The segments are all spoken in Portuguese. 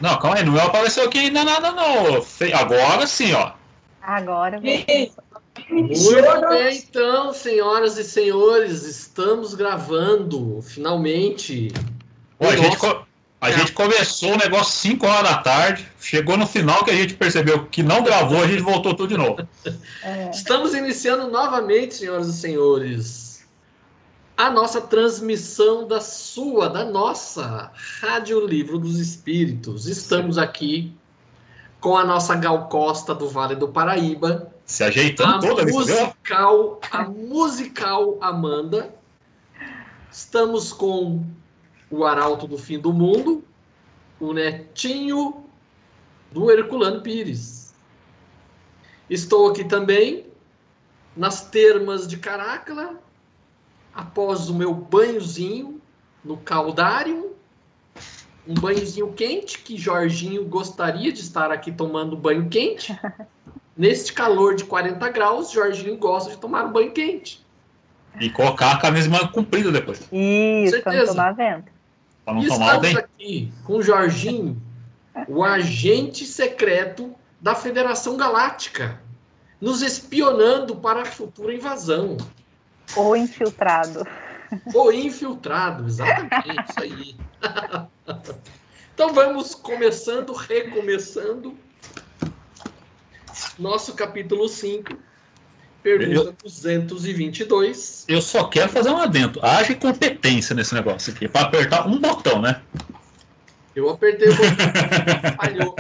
Não, calma aí, não apareceu aqui ainda nada, não. Agora sim, ó. Agora vem. Muito bem, então, senhoras e senhores, estamos gravando, finalmente. Pô, a gente começou o negócio 5 horas da tarde, chegou no final que a gente percebeu que não gravou, a gente voltou tudo de novo. Estamos iniciando novamente, senhoras e senhores, a nossa transmissão da nossa Rádio Livro dos Espíritos. Estamos aqui com a nossa Gal Costa do Vale do Paraíba. Se ajeitando toda ali, a musical Amanda. Estamos com o Arauto do Fim do Mundo, o netinho do Herculano Pires. Estou aqui também nas termas de Carácula, após o meu banhozinho no Caldário, um banhozinho quente, que Jorginho gostaria de estar aqui tomando banho quente. Neste calor de 40 graus, Jorginho gosta de tomar um banho quente. E colocar a camisa mais comprida depois. Isso, para não tomar vento. E estamos aqui com o Jorginho, o agente secreto da Federação Galáctica, nos espionando para a futura invasão. Ou infiltrado. Ou infiltrado, exatamente, isso aí. Então vamos recomeçando, nosso capítulo 5, pergunta 222. Eu só quero fazer um adendo. Haja competência nesse negócio aqui, para apertar um botão, né? Eu apertei o botão, falhou.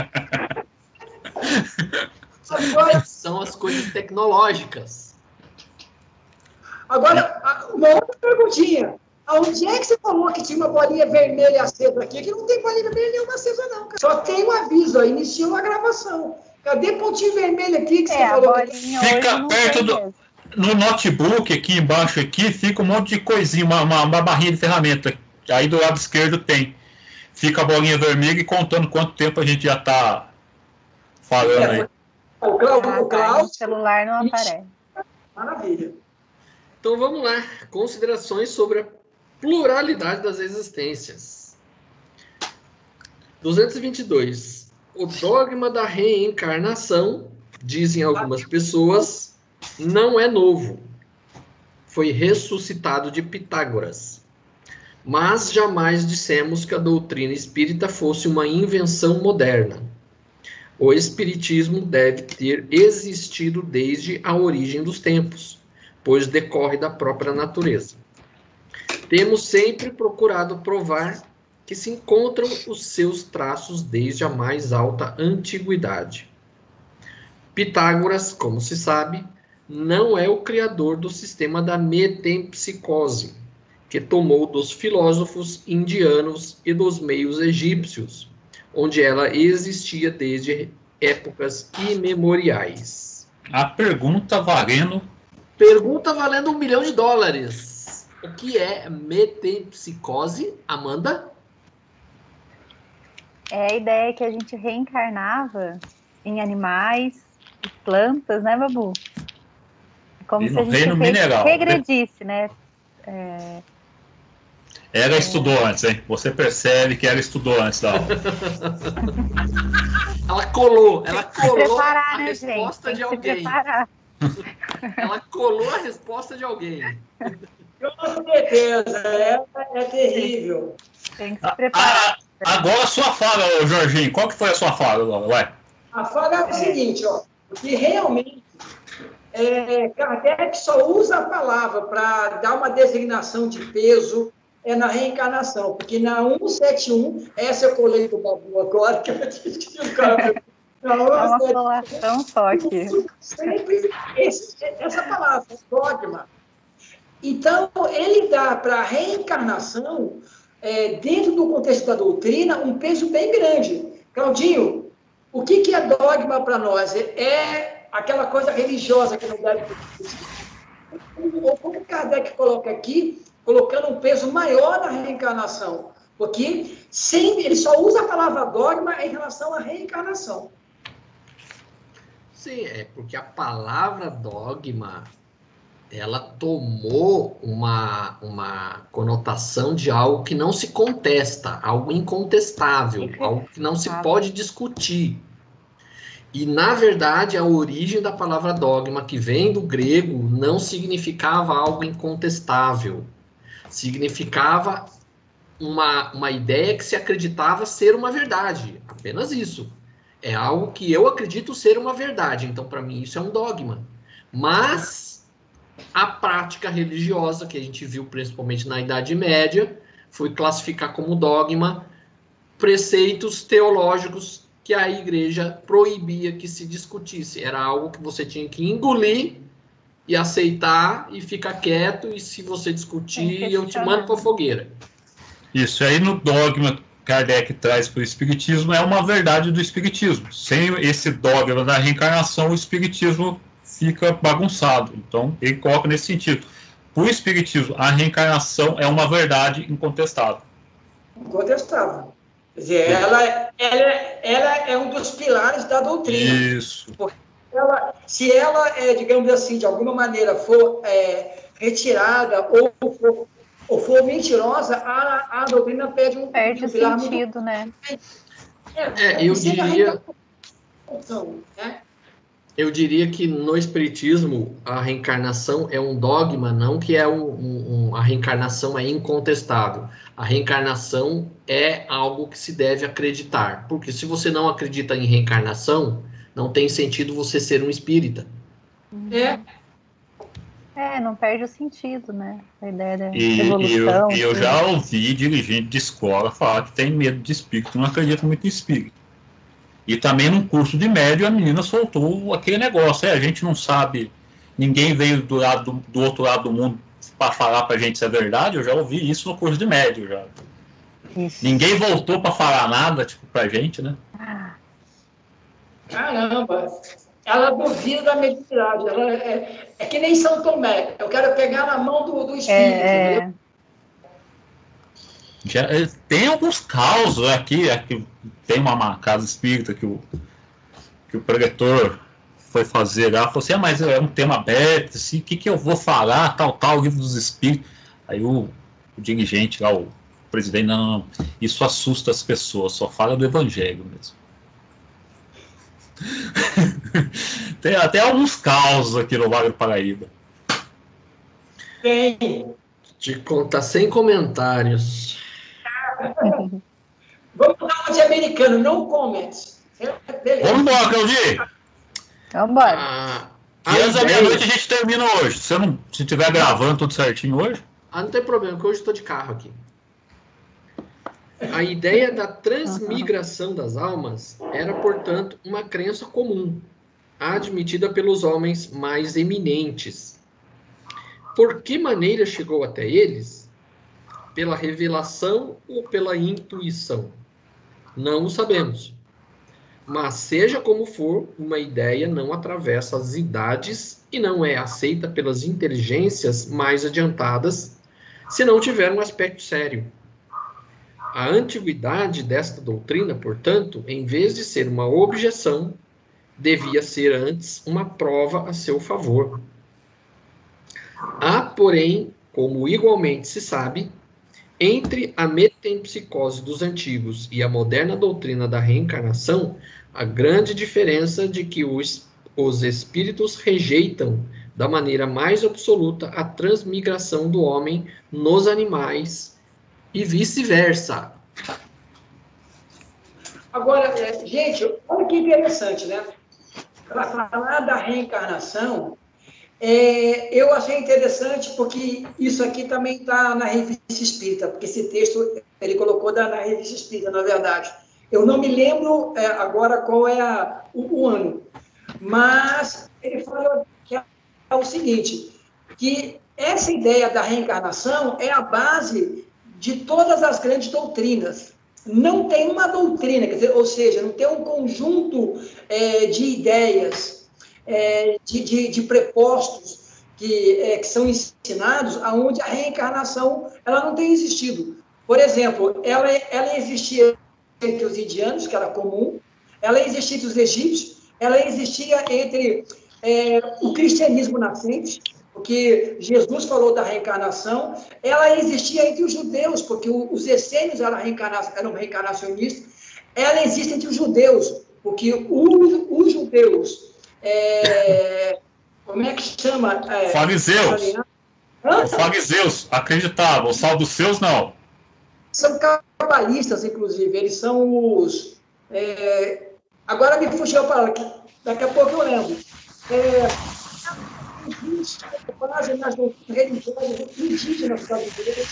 São as coisas tecnológicas. Agora, uma outra perguntinha. Onde é que você falou que tinha uma bolinha vermelha acesa aqui? Que não tem bolinha vermelha nenhuma acesa, não. Cara. Só tem um aviso, ó, iniciou a gravação. Cadê pontinho vermelho aqui que você falou? Fica perto do... No notebook, aqui embaixo, aqui, fica um monte de coisinha, uma barrinha de ferramenta. Aí do lado esquerdo tem. Fica a bolinha vermelha e contando quanto tempo a gente já está falando aí. O Cláudio, no celular não aparece. Maravilha. Então vamos lá. Considerações sobre a pluralidade das existências. 222. O dogma da reencarnação, dizem algumas pessoas, não é novo. Foi ressuscitado de Pitágoras. Mas jamais dissemos que a doutrina espírita fosse uma invenção moderna. O espiritismo deve ter existido desde a origem dos tempos, pois decorre da própria natureza. Temos sempre procurado provar que se encontram os seus traços desde a mais alta antiguidade. Pitágoras, como se sabe, não é o criador do sistema da metempsicose, que tomou dos filósofos indianos e dos meios egípcios, onde ela existia desde épocas imemoriais. A pergunta valendo... Pergunta valendo $1 milhão. O que é metempsicose, Amanda? É a ideia que a gente reencarnava em animais e plantas, né, Babu? Como e se a gente regredisse, né? Ela estudou antes, hein? Você percebe que ela estudou antes da aula. Ela colou preparar, a né, resposta gente? de alguém. Ela colou a resposta de alguém. Com certeza, essa é terrível. Tem que se preparar. Agora a sua fala, Jorginho. Qual que foi a sua fala, ué? A fala é o seguinte, ó, que realmente Kardec só usa a palavra para dar uma designação de peso na reencarnação, porque na 171, essa eu colei do Babu agora, que eu esqueci o cara. É uma colação só aqui. Sempre essa palavra, dogma. Então, ele dá para a reencarnação, dentro do contexto da doutrina, um peso bem grande. Claudinho, o que é dogma para nós? É aquela coisa religiosa que não deve... Ou como Kardec coloca aqui, colocando um peso maior na reencarnação. Porque sempre, ele só usa a palavra dogma em relação à reencarnação. Sim, porque a palavra dogma ela tomou uma conotação de algo que não se contesta, algo incontestável, algo que não se pode discutir. E, na verdade, a origem da palavra dogma, que vem do grego, não significava algo incontestável. Significava uma ideia que se acreditava ser uma verdade. Apenas isso. É algo que eu acredito ser uma verdade. Então, para mim, isso é um dogma. Mas a prática religiosa, que a gente viu principalmente na Idade Média, foi classificar como dogma preceitos teológicos que a igreja proibia que se discutisse. Era algo que você tinha que engolir e aceitar e ficar quieto, e se você discutir, eu te mando para a fogueira. Isso aí no dogma Kardec traz para o Espiritismo é uma verdade do Espiritismo. Sem esse dogma da reencarnação, o Espiritismo fica bagunçado. Então, ele coloca nesse sentido. Para o Espiritismo, a reencarnação é uma verdade incontestável. Incontestável. Quer dizer, ela é um dos pilares da doutrina. Isso. Porque se ela, digamos assim, de alguma maneira for retirada ou for mentirosa, a doutrina perde um pilar sentido, né? Eu diria que no Espiritismo a reencarnação é um dogma, não que a reencarnação é incontestável. A reencarnação é algo que se deve acreditar, porque se você não acredita em reencarnação, não tem sentido você ser um espírita. Não perde o sentido, né? A ideia da evolução. E eu já ouvi dirigente de escola falar que tem medo de espírito, não acredita muito em espírito. E também num curso de médio a menina soltou aquele negócio, a gente não sabe, ninguém veio do outro lado do mundo para falar pra gente se é verdade. Eu já ouvi isso no curso de médio já. Isso. Ninguém voltou para falar nada, tipo, pra gente, né? Caramba! Ela duvida da mediunidade. Ela é que nem São Tomé. Eu quero pegar na mão do espírito. Já, tem alguns causos aqui tem uma casa espírita que o preletor foi fazer lá, falou assim, mas é um tema aberto, assim, o que eu vou falar, tal, livro dos espíritos. Aí o dirigente lá, o presidente, não, isso assusta as pessoas, só fala do evangelho mesmo. Tem até alguns causos aqui no Vale do Paraíba. Tem. Te contar sem comentários. Vamos dar uma de americano, no comments. Vamos embora, Claudir. Vamos embora. E às meia-noite a gente termina hoje. Se estiver gravando tudo certinho hoje. Não tem problema, porque hoje eu estou de carro aqui. A ideia da transmigração das almas era, portanto, uma crença comum, admitida pelos homens mais eminentes. Por que maneira chegou até eles? Pela revelação ou pela intuição? Não o sabemos. Mas, seja como for, uma ideia não atravessa as idades e não é aceita pelas inteligências mais adiantadas se não tiver um aspecto sério. A antiguidade desta doutrina, portanto, em vez de ser uma objeção, devia ser antes uma prova a seu favor. Há, porém, como igualmente se sabe, entre a metempsicose dos antigos e a moderna doutrina da reencarnação, a grande diferença de que os espíritos rejeitam da maneira mais absoluta a transmigração do homem nos animais e vice-versa. Agora, gente, olha que interessante, né? Para falar da reencarnação, eu achei interessante porque isso aqui também está na Revista Espírita, porque esse texto ele colocou na Revista Espírita, na verdade. Eu não me lembro agora qual é o ano, mas ele fala que é o seguinte, que essa ideia da reencarnação é a base de todas as grandes doutrinas. Não tem uma doutrina, quer dizer, ou seja, não tem um conjunto de ideias, de prepostos que são ensinados, aonde a reencarnação ela não tem existido. Por exemplo, ela existia entre os indianos, que era comum, ela existia entre os egípcios, ela existia entre o cristianismo nascente, porque Jesus falou da reencarnação, ela existia entre os judeus, porque os essênios eram reencarnacionistas, ela existe entre os judeus, porque os judeus, como é que chama? Fariseus. Os fariseus acreditavam, os saduceus não. São cabalistas, inclusive, eles são os... agora me fugiu a palavra, daqui a pouco eu lembro. Existe base nas doutrinas religiosas indígenas brasileiras.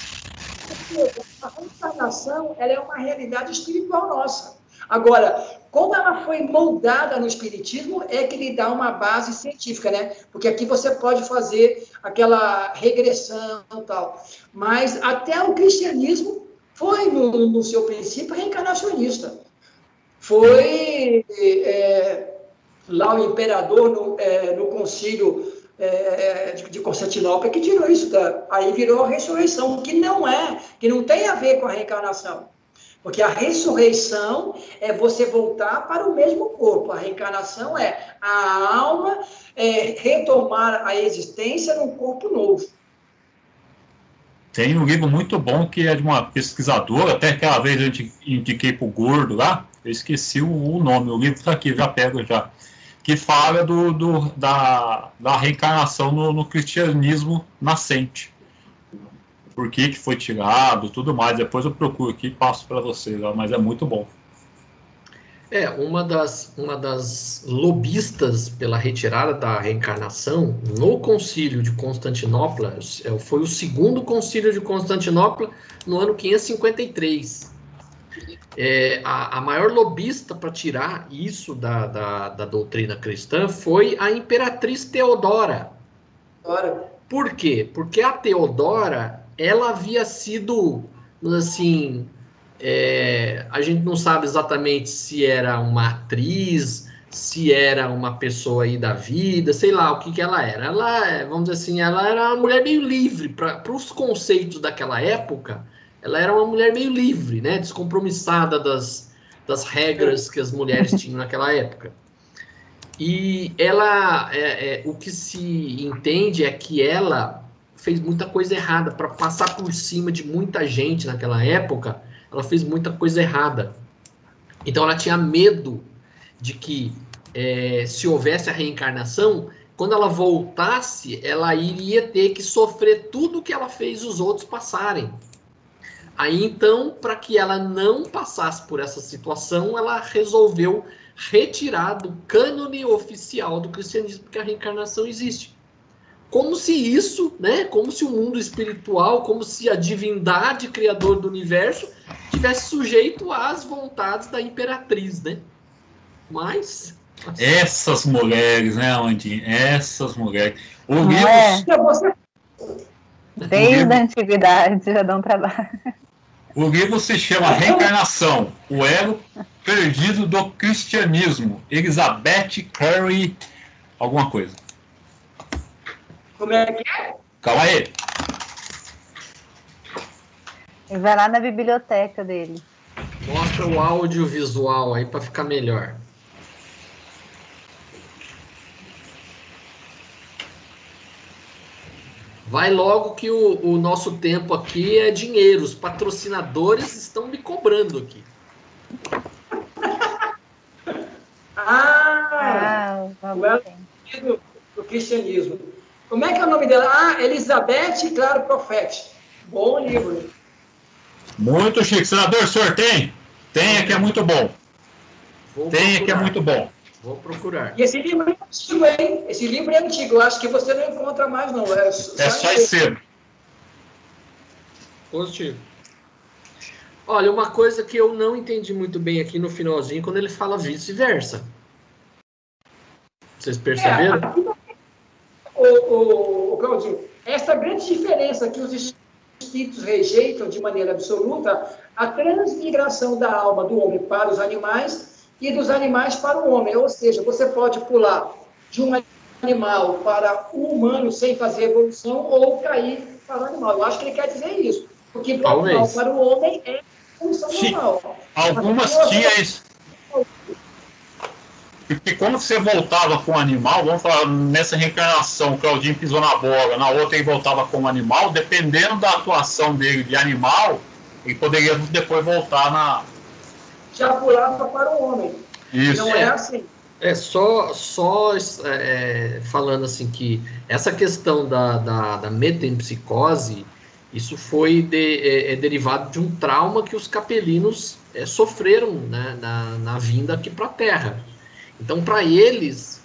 A reencarnação ela é uma realidade espiritual nossa. Agora, como ela foi moldada no espiritismo, é que lhe dá uma base científica, né? Porque aqui você pode fazer aquela regressão e tal. Mas até o cristianismo foi, no seu princípio, reencarnacionista. Foi lá o imperador, no concílio de Constantinopla, que tirou isso, aí virou a ressurreição, que não tem a ver com a reencarnação. Porque a ressurreição é você voltar para o mesmo corpo. A reencarnação é a alma retomar a existência num corpo novo. Tem um livro muito bom que é de uma pesquisadora, até aquela vez eu indiquei para o Gordo lá, eu esqueci o nome, o livro está aqui, já pego já, que fala da reencarnação no cristianismo nascente. Por que foi tirado, tudo mais. Depois eu procuro aqui e passo para vocês, mas é muito bom. Uma das lobistas pela retirada da reencarnação no concílio de Constantinopla, foi o segundo concílio de Constantinopla no ano 553. A maior lobista para tirar isso da doutrina cristã foi a imperatriz Teodora. Por quê? Porque a Teodora, ela havia sido, assim, a gente não sabe exatamente se era uma atriz, se era uma pessoa aí da vida, sei lá o que ela era. Ela, vamos dizer assim, ela era uma mulher meio livre. Para os conceitos daquela época, ela era uma mulher meio livre, né? Descompromissada das regras que as mulheres tinham naquela época. E ela, o que se entende é que ela fez muita coisa errada. Para passar por cima de muita gente naquela época, ela fez muita coisa errada. Então ela tinha medo de que, se houvesse a reencarnação, quando ela voltasse, ela iria ter que sofrer tudo que ela fez os outros passarem. Aí então, para que ela não passasse por essa situação, ela resolveu retirar do cânone oficial do cristianismo que a reencarnação existe. Como se isso, né, como se o mundo espiritual, como se a divindade criador do universo tivesse sujeito às vontades da imperatriz, né? Mas... Essas mulheres, né, Amandinha? Essas mulheres. Desde a antiguidade já dão trabalho. O livro se chama Reencarnação, o elo perdido do cristianismo. Elizabeth Curry, alguma coisa. Como é que é? Calma aí. E vai lá na biblioteca dele. Mostra o audiovisual aí para ficar melhor. Vai logo que o nosso tempo aqui é dinheiro. Os patrocinadores estão me cobrando aqui. O cristianismo. Como é que é o nome dela? Elizabeth Claro Profete. Bom livro. Muito chique. Senador, o senhor tem? Tem, que é muito bom. Tem, que é muito bom. Vou procurar. E esse livro é antigo, hein? Esse livro é antigo. Eu acho que você não encontra mais, não. É só em cedo. Positivo. Olha, uma coisa que eu não entendi muito bem aqui no finalzinho, quando ele fala vice-versa. Vocês perceberam? Claudinho, essa grande diferença que os espíritos rejeitam de maneira absoluta, a transmigração da alma do homem para os animais e dos animais para o homem. Ou seja, você pode pular de um animal para o humano sem fazer evolução ou cair para o animal. Eu acho que ele quer dizer isso. Porque do animal para o homem é evolução normal. Algumas tinham isso. Porque quando você voltava com o animal, vamos falar, nessa reencarnação, o Claudinho pisou na bola, na outra ele voltava como animal, dependendo da atuação dele de animal, ele poderia depois voltar na... Já pulava para o homem. Isso. Não é assim. Falando assim que essa questão da metempsicose, isso foi derivado de um trauma que os capelinos sofreram, né, na vinda aqui para a Terra. Então, para eles,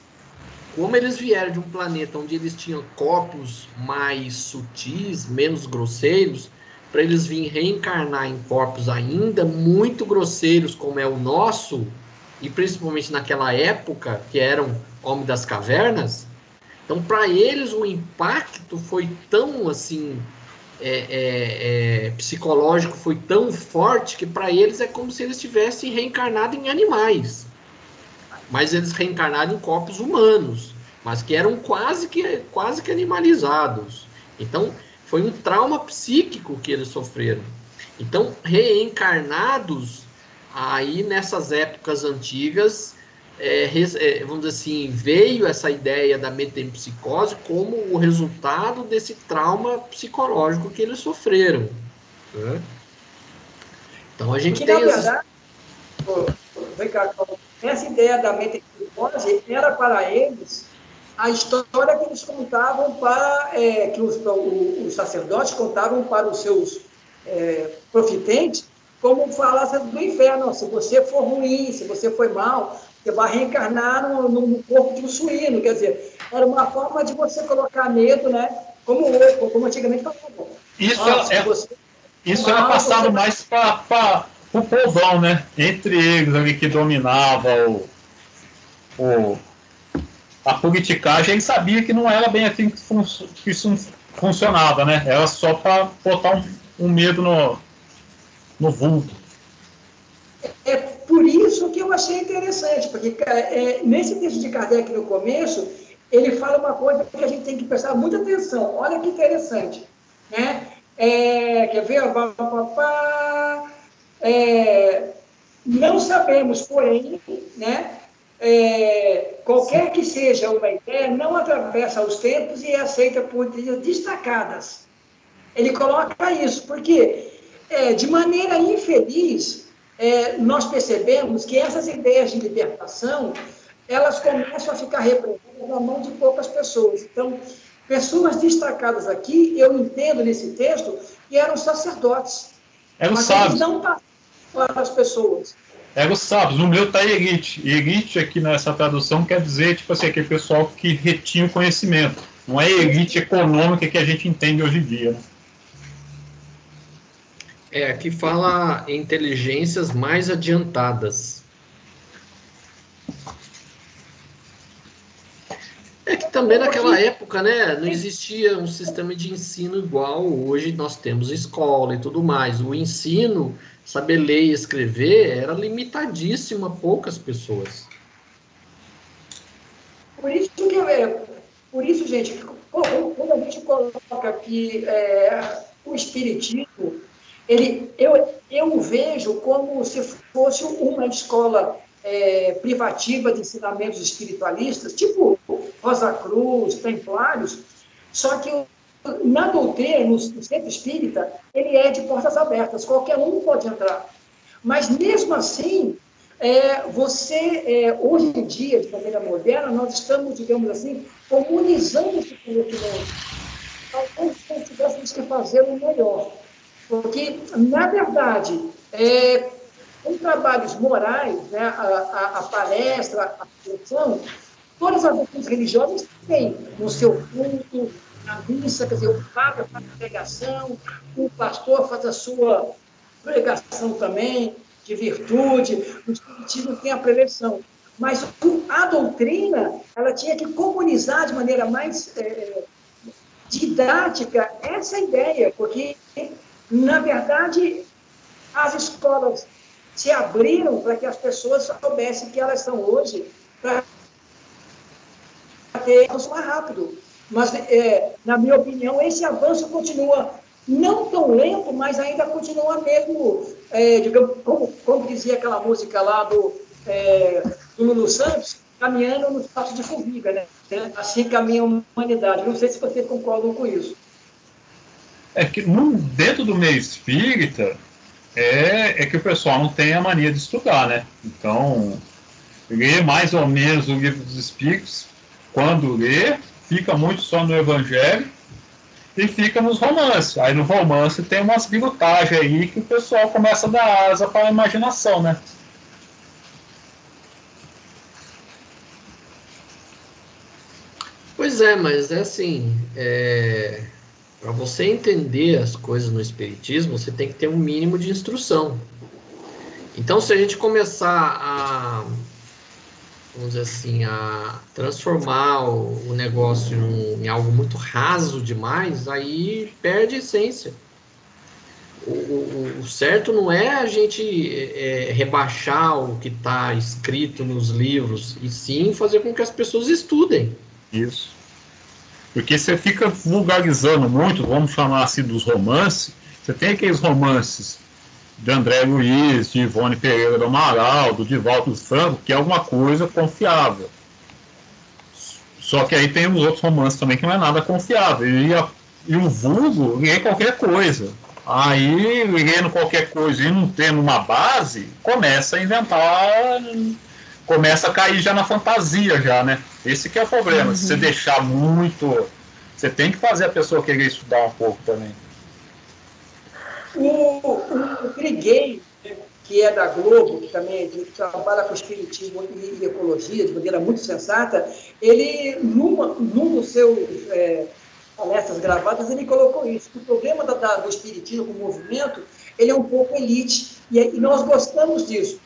como eles vieram de um planeta onde eles tinham corpos mais sutis, menos grosseiros, para eles virem reencarnar em corpos ainda muito grosseiros, como é o nosso, e principalmente naquela época, que eram homens das cavernas, então, para eles, o impacto foi tão, assim, psicológico, foi tão forte, que para eles é como se eles tivessem reencarnado em animais. Mas eles reencarnaram em corpos humanos, mas que eram quase que animalizados. Então, foi um trauma psíquico que eles sofreram. Então, reencarnados, aí nessas épocas antigas, vamos dizer assim, veio essa ideia da metempsicose como o resultado desse trauma psicológico que eles sofreram. Né? Então, a gente porque, tem... na verdade, Ricardo, essa ideia da metempsicose era para eles a história que eles contavam que os sacerdotes contavam para os seus profitentes, como falasse do inferno. Se você for ruim, se você foi mal, você vai reencarnar no corpo de um suíno. Quer dizer, era uma forma de você colocar medo, né? Como antigamente falavam. Isso era passado mais para o povão, né? Entre eles ali que dominava a politicagem, ele sabia que não era bem assim que isso funcionava, né? Era só para botar um medo no vulto. É por isso que eu achei interessante, porque nesse texto de Kardec, no começo, ele fala uma coisa que a gente tem que prestar muita atenção. Olha que interessante, né? Quer ver? Não sabemos, porém, né? Qualquer que seja uma ideia, não atravessa os tempos e é aceita por destacadas. Ele coloca isso, porque de maneira infeliz, nós percebemos que essas ideias de libertação, elas começam a ficar representadas na mão de poucas pessoas. Então, pessoas destacadas aqui, eu entendo nesse texto, que eram sacerdotes. Eram mas sábios. Eles não passaram para as pessoas. Eram sábios. No meu está elite. Elite aqui nessa tradução quer dizer, tipo assim, aquele pessoal que retinha o conhecimento. Não é elite econômica que a gente entende hoje em dia, né? Aqui fala inteligências mais adiantadas. Que também naquela época, né, não existia um sistema de ensino igual hoje nós temos escola e tudo mais. O ensino, saber ler e escrever, era limitadíssimo a poucas pessoas. Por isso, gente, quando a gente coloca que o espiritismo, eu o vejo como se fosse uma escola privativa de ensinamentos espiritualistas, tipo Rosa Cruz, Templários, só que na doutrina, no centro espírita, ele é de portas abertas, qualquer um pode entrar. Mas, mesmo assim, hoje em dia, de maneira moderna, nós estamos, digamos assim, comunizando esse conhecimento. Talvez nós tivéssemos que fazer o melhor. Porque, na verdade, com trabalhos morais, né, a palestra, a reflexão, todas as outras religiosas têm no seu culto, na missa, quer dizer, o padre faz a pregação, o pastor faz a sua pregação também, de virtude, o espiritismo tem a preleção. Mas a doutrina, ela tinha que comunizar de maneira mais didática essa ideia, porque, na verdade, as escolas se abriram para que as pessoas soubessem que elas são hoje para ter avanço mais rápido. Mas, na minha opinião, esse avanço continua não tão lento, mas ainda continua mesmo, digamos, como dizia aquela música lá do Lulu Santos, caminhando no espaço de formiga, né? Assim caminha a humanidade. Não sei se vocês concordam com isso. É que dentro do meio espírita é que o pessoal não tem a mania de estudar, né? Então, lê mais ou menos o livro dos espíritos, quando lê, fica muito só no evangelho e fica nos romances. Aí no romance tem umas bigotagens aí que o pessoal começa a dar asa para a imaginação, né? Pois é, mas é assim, para você entender as coisas no espiritismo, você tem que ter um mínimo de instrução. Então, se a gente começar a, vamos dizer assim, a transformar o negócio em algo muito raso demais, aí perde a essência. O certo não é a gente rebaixar o que está escrito nos livros, e sim fazer com que as pessoas estudem. Isso. Porque você fica vulgarizando muito, vamos chamar assim, dos romances. Você tem aqueles romances de André Luiz, de Ivone Pereira do Amaral, do Divaldo dos Franco, que é alguma coisa confiável. Só que aí tem os outros romances também que não é nada confiável. E o vulgo lê qualquer coisa. Aí, lendo qualquer coisa e não tendo uma base, começa a inventar, começa a cair já na fantasia, já, né? Esse que é o problema. Uhum. Se você deixar muito, você tem que fazer a pessoa querer estudar um pouco também. O Briguei, que é da Globo, que também trabalha com espiritismo e ecologia de maneira muito sensata, ele, num dos seus palestras gravadas, ele colocou isso. O problema do espiritismo como movimento, ele é um pouco elite, e nós gostamos disso.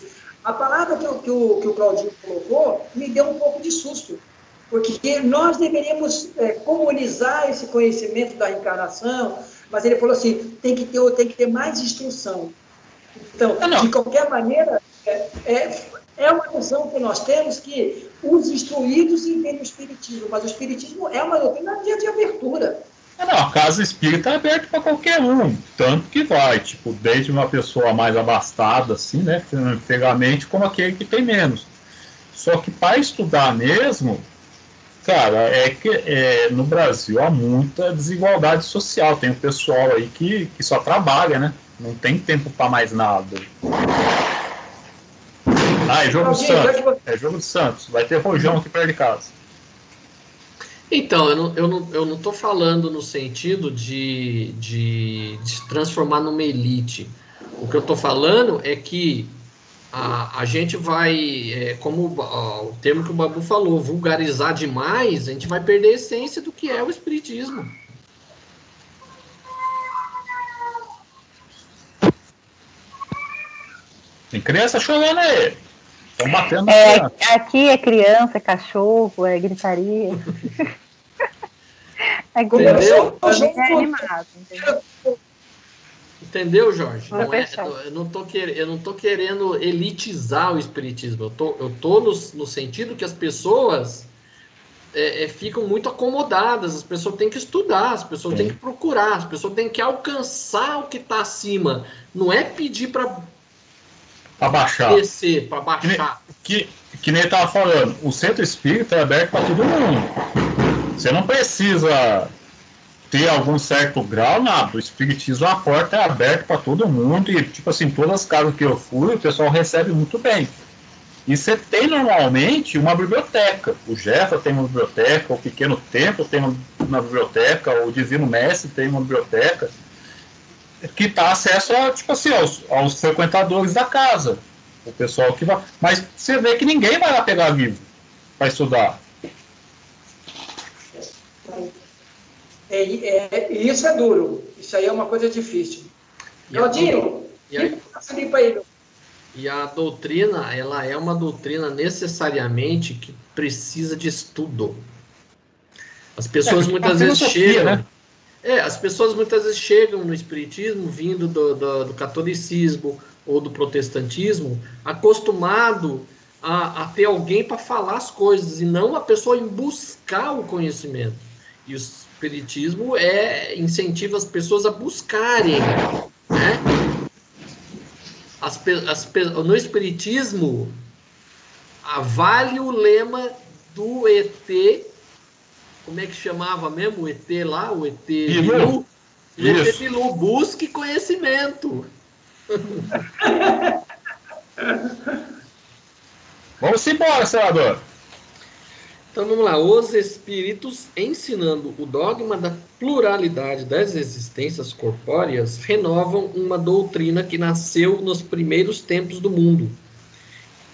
A palavra que o Claudinho colocou me deu um pouco de susto, porque nós deveríamos comunizar esse conhecimento da reencarnação, mas ele falou assim, tem que ter mais instrução. Então, de qualquer maneira, é uma visão que nós temos que os instruídos entendem o espiritismo, mas o espiritismo é uma doutrina de abertura. Não, a casa espírita é aberta para qualquer um, tanto que vai, tipo, desde uma pessoa mais abastada, assim, né, financeiramente, como aquele que tem menos. Só que para estudar mesmo, cara, no Brasil há muita desigualdade social. Tem um pessoal aí que só trabalha, né? Não tem tempo para mais nada. É jogo do Santos. É jogo do Santos. Vai ter rojão aqui perto de casa. Então, eu não estou falando no sentido de transformar numa elite. O que eu estou falando é que a gente vai, como o termo que o Babu falou, vulgarizar demais, a gente vai perder a essência do que é o espiritismo. Tem criança chorando aí. Estão batendo. Aqui é criança, é cachorro, é gritaria. É entendeu? É animado, entendeu? Entendeu, Jorge? Eu não tô querendo elitizar o espiritismo. Eu tô no sentido que as pessoas ficam muito acomodadas. As pessoas têm que estudar, as pessoas têm que procurar, as pessoas têm que alcançar o que está acima. Não é pedir para baixar. Descer, para baixar. Que nem ele estava falando, o centro espírita é aberto para todo mundo. Você não precisa ter algum certo grau, nada. O espiritismo, a porta é aberta para todo mundo e, tipo assim, todas as casas que eu fui, o pessoal recebe muito bem. E você tem normalmente uma biblioteca. O Jefa tem uma biblioteca, o Pequeno Templo tem uma biblioteca, o Divino Mestre tem uma biblioteca, que dá acesso tipo assim, aos frequentadores da casa. O pessoal que vai. Mas você vê que ninguém vai lá pegar livro para estudar. Isso é duro. Isso aí é uma coisa difícil. Claudinho, e a doutrina, ela é uma doutrina necessariamente que precisa de estudo. As pessoas muitas vezes chegam... Né? As pessoas muitas vezes chegam no espiritismo vindo do catolicismo ou do protestantismo, acostumado a ter alguém para falar as coisas, e não a pessoa em buscar o conhecimento. E o espiritismo incentiva as pessoas a buscarem, né? No espiritismo, Vale o lema do ET. Como é que chamava mesmo o ET lá? O ET Bilu? O ET Bilu, busque conhecimento. Vamos embora, senador. Então vamos lá. Os espíritos, ensinando o dogma da pluralidade das existências corpóreas, renovam uma doutrina que nasceu nos primeiros tempos do mundo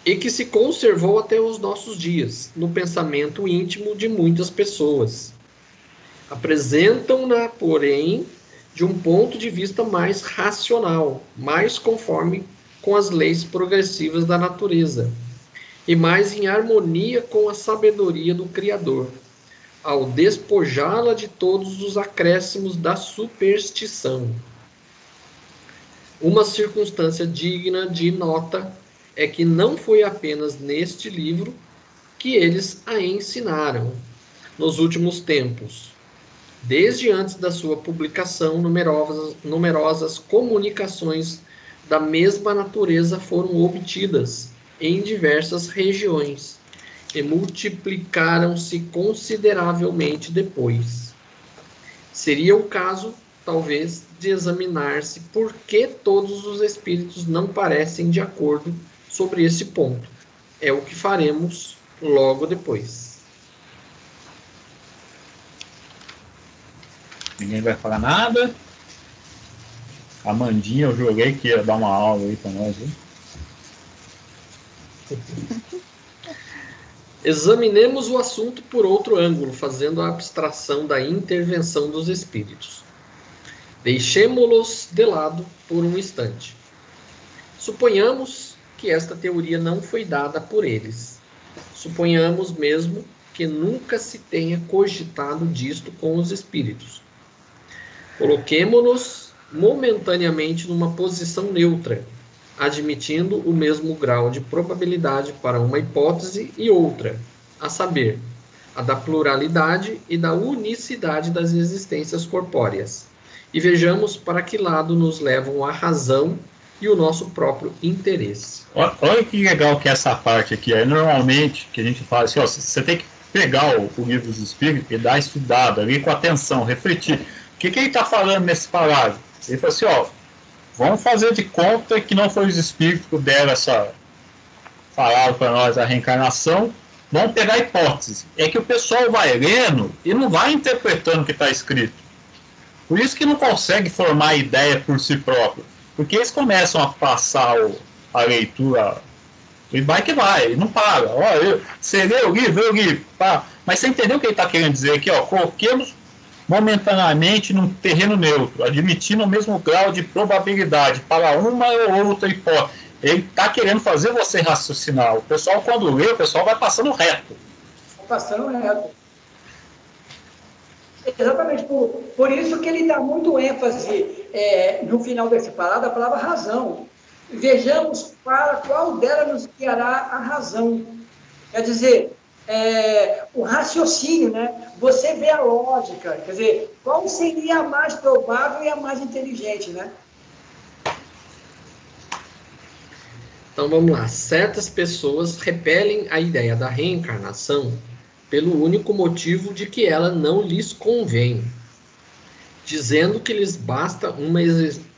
e que se conservou até os nossos dias, no pensamento íntimo de muitas pessoas. Apresentam-na, porém, de um ponto de vista mais racional, mais conforme com as leis progressivas da natureza, e mais em harmonia com a sabedoria do Criador, ao despojá-la de todos os acréscimos da superstição. Uma circunstância digna de nota é que não foi apenas neste livro que eles a ensinaram nos últimos tempos. Desde antes da sua publicação, numerosas comunicações da mesma natureza foram obtidas em diversas regiões e multiplicaram-se consideravelmente depois. Seria o caso, talvez, de examinar-se por que todos os espíritos não parecem de acordo sobre esse ponto. É o que faremos logo depois. Ninguém vai falar nada. A Mandinha, eu joguei que ia dar uma aula aí para nós. Hein? Examinemos o assunto por outro ângulo, fazendo a abstração da intervenção dos espíritos. Deixemo-los de lado por um instante. Suponhamos que esta teoria não foi dada por eles. Suponhamos mesmo que nunca se tenha cogitado disto com os espíritos. Coloquemo-nos momentaneamente numa posição neutra, admitindo o mesmo grau de probabilidade para uma hipótese e outra, a saber, a da pluralidade e da unicidade das existências corpóreas, e vejamos para que lado nos levam a razão e o nosso próprio interesse. Olha que legal que é essa parte aqui. Aí, normalmente, que a gente fala assim, ó, você tem que pegar o livro dos Espíritos e dar estudado ali com atenção, refletir. O que ele está falando nesse parágrafo? Ele falou assim, ó, vamos fazer de conta que não foi os Espíritos que deram essa palavra para nós, a reencarnação. Vamos pegar a hipótese. É que o pessoal vai lendo e não vai interpretando o que está escrito. Por isso que não consegue formar ideia por si próprio. Porque eles começam a passar a leitura e vai que vai, não para. Ó, você lê o livro, pá. Mas você entendeu o que ele está querendo dizer aqui? Ó, coloquemos momentaneamente num terreno neutro, admitindo o mesmo grau de probabilidade para uma ou outra hipótese. Ele está querendo fazer você raciocinar. O pessoal, quando lê, o pessoal vai passando reto. Vai passando reto. Exatamente, por isso que ele dá muito ênfase no final desse parágrafo, a palavra razão. Vejamos para qual dela nos guiará a razão. Quer dizer, o raciocínio, né? Você vê a lógica, quer dizer, qual seria a mais provável e a mais inteligente, né? Então vamos lá. Certas pessoas repelem a ideia da reencarnação pelo único motivo de que ela não lhes convém, dizendo que lhes basta uma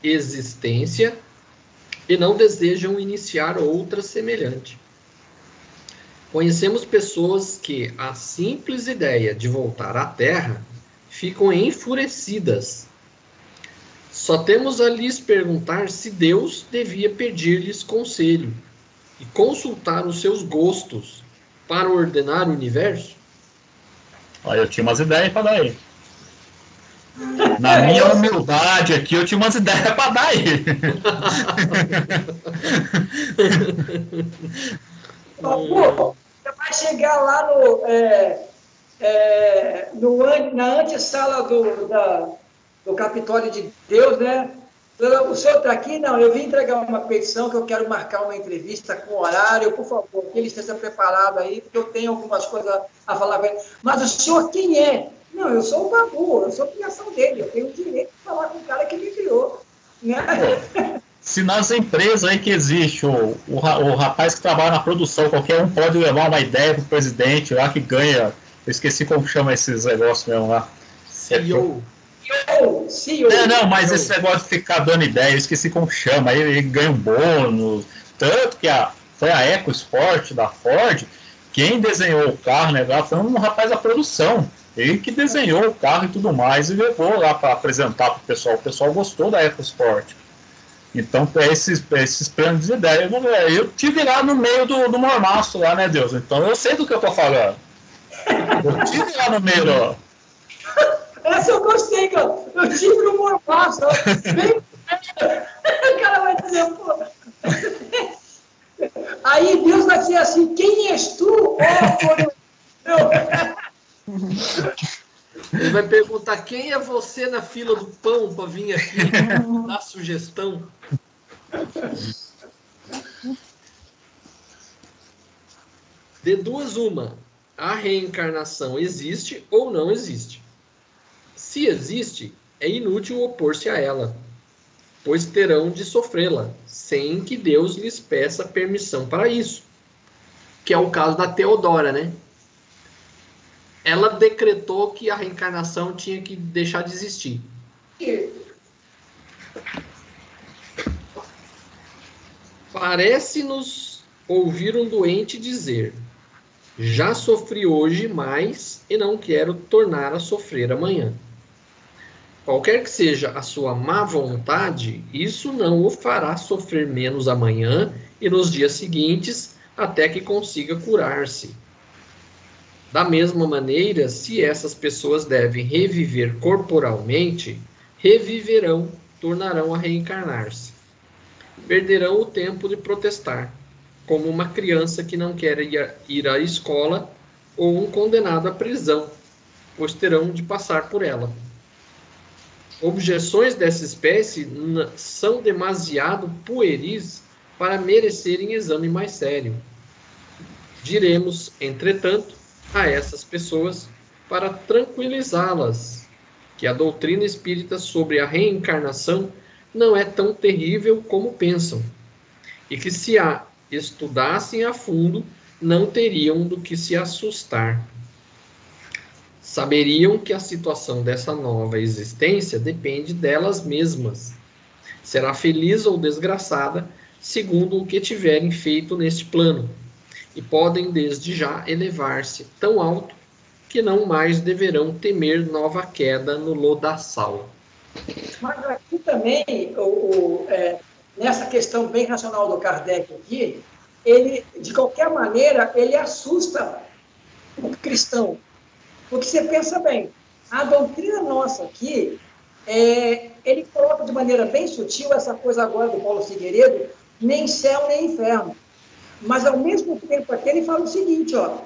existência e não desejam iniciar outra semelhante. Conhecemos pessoas que, a simples ideia de voltar à Terra, ficam enfurecidas. Só temos a lhes perguntar se Deus devia pedir-lhes conselho e consultar os seus gostos para ordenar o universo. Olha, eu tinha umas ideias para dar aí. Na minha humildade aqui, eu tinha umas ideias para dar aí. Pô, você vai chegar lá na antessala do Capitólio de Deus, né? O senhor está aqui? Não, eu vim entregar uma petição que eu quero marcar uma entrevista com horário, por favor, que ele esteja preparado aí, porque eu tenho algumas coisas a falar com ele. Mas o senhor quem é? Não, eu sou o Babu, eu sou a criação dele, eu tenho o direito de falar com o cara que me criou. Né? se nas empresas aí que existe, o rapaz que trabalha na produção, qualquer um pode levar uma ideia pro presidente lá que ganha, eu esqueci como chama esses negócios mesmo lá. CEO. Não, mas esse negócio de ficar dando ideia, eu esqueci como chama, aí ele ganha um bônus, tanto que foi a EcoSport da Ford, quem desenhou o carro, né, foi um rapaz da produção, ele que desenhou o carro e tudo mais, e levou lá para apresentar para o pessoal gostou da EcoSport. Então, esses prêmios de ideia, eu tive lá no meio do mormaço lá, né, Deus? Então, eu sei do que eu tô falando. Eu tive lá no meio, ó. Essa eu gostei, cara. Eu tive no mormaço. O cara vai dizer, pô. Aí Deus vai dizer assim, quem és tu, Ele vai perguntar quem é você na fila do pão para vir aqui dar sugestão. De duas uma, a reencarnação existe ou não existe. Se existe, é inútil opor-se a ela, pois terão de sofrê-la, sem que Deus lhes peça permissão para isso. Que é o caso da Teodora, né? Ela decretou que a reencarnação tinha que deixar de existir. Parece-nos ouvir um doente dizer: já sofri hoje mais e não quero tornar a sofrer amanhã. Qualquer que seja a sua má vontade, isso não o fará sofrer menos amanhã e nos dias seguintes, até que consiga curar-se. Da mesma maneira, se essas pessoas devem reviver corporalmente, reviverão, tornarão a reencarnar-se. Perderão o tempo de protestar, como uma criança que não quer ir à escola ou um condenado à prisão, pois terão de passar por ela. Objeções dessa espécie são demasiado pueris para merecerem exame mais sério. Diremos, entretanto, a essas pessoas, para tranquilizá-las, que a doutrina espírita sobre a reencarnação não é tão terrível como pensam, e que se a estudassem a fundo, não teriam do que se assustar. Saberiam que a situação dessa nova existência depende delas mesmas. Será feliz ou desgraçada, segundo o que tiverem feito neste plano, e podem desde já elevar-se tão alto que não mais deverão temer nova queda no lodaçal. Mas aqui também, nessa questão bem racional do Kardec aqui, ele, de qualquer maneira, ele assusta o cristão. Porque você pensa bem, a doutrina nossa aqui, ele coloca de maneira bem sutil essa coisa agora do Paulo Figueiredo, nem céu nem inferno. Mas, ao mesmo tempo, aqui ele fala o seguinte, ó,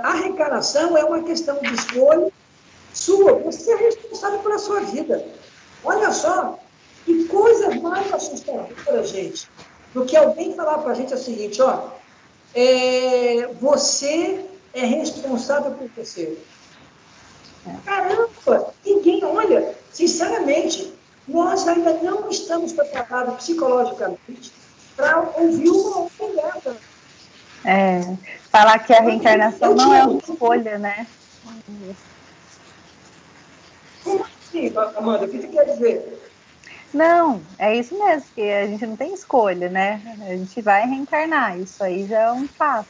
a reencarnação é uma questão de escolha sua, você é responsável pela sua vida. Olha só, que coisa mais assustadora, gente, do que alguém falar para a gente o seguinte, ó, você é responsável por você. Caramba, ninguém, olha, sinceramente, nós ainda não estamos preparados psicologicamente para ouvir uma outra dessa. Falar que a reencarnação não é uma escolha, né? Como assim, Amanda? O que você quer dizer? Não, é isso mesmo, que a gente não tem escolha, né? A gente vai reencarnar, isso aí já é um fato.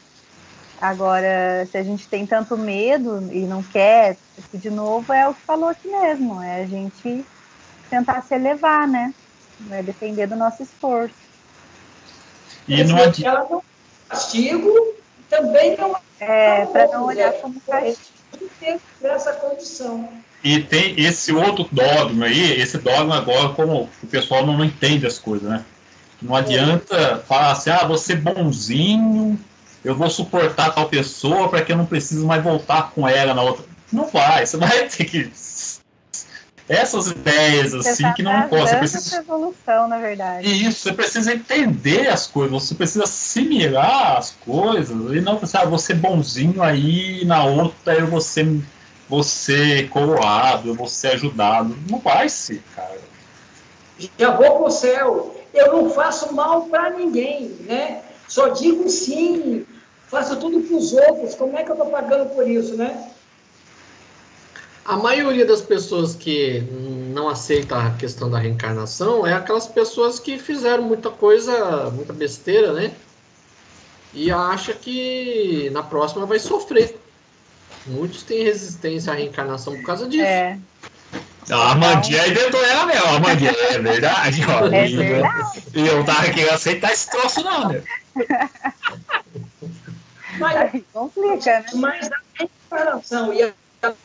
Agora, se a gente tem tanto medo e não quer, isso de novo é o que falou aqui mesmo, é a gente tentar se elevar, né? Vai depender do nosso esforço. E não adianta. Ela não é castigo, também não para não olhar como castigo. Essa condição. E tem esse outro dogma aí, esse dogma agora, como o pessoal não entende as coisas, né? Não adianta falar assim, você bonzinho, eu vou suportar tal pessoa para que eu não precise mais voltar com ela na outra. Não vai, você vai ter que... Essas ideias, assim, que não posso. Precisa... evolução, na verdade. Isso, você precisa entender as coisas, você precisa assimilar as coisas, e não pensar, vou ser bonzinho aí, na outra eu vou ser coroado, eu vou ser ajudado. Não vai ser, cara. Já vou pro céu. eu não faço mal para ninguém, né? Só digo sim, faço tudo para os outros, como é que eu estou pagando por isso, né? A maioria das pessoas que não aceita a questão da reencarnação é aquelas pessoas que fizeram muita coisa, muita besteira, né? E acha que na próxima vai sofrer. Muitos têm resistência à reencarnação por causa disso. A Amandinha inventou ela mesmo, a Amandinha, é verdade, ó. É verdade. E eu tava querendo aceitar esse troço, não, né? Mas, complica, né? mas a reencarnação e a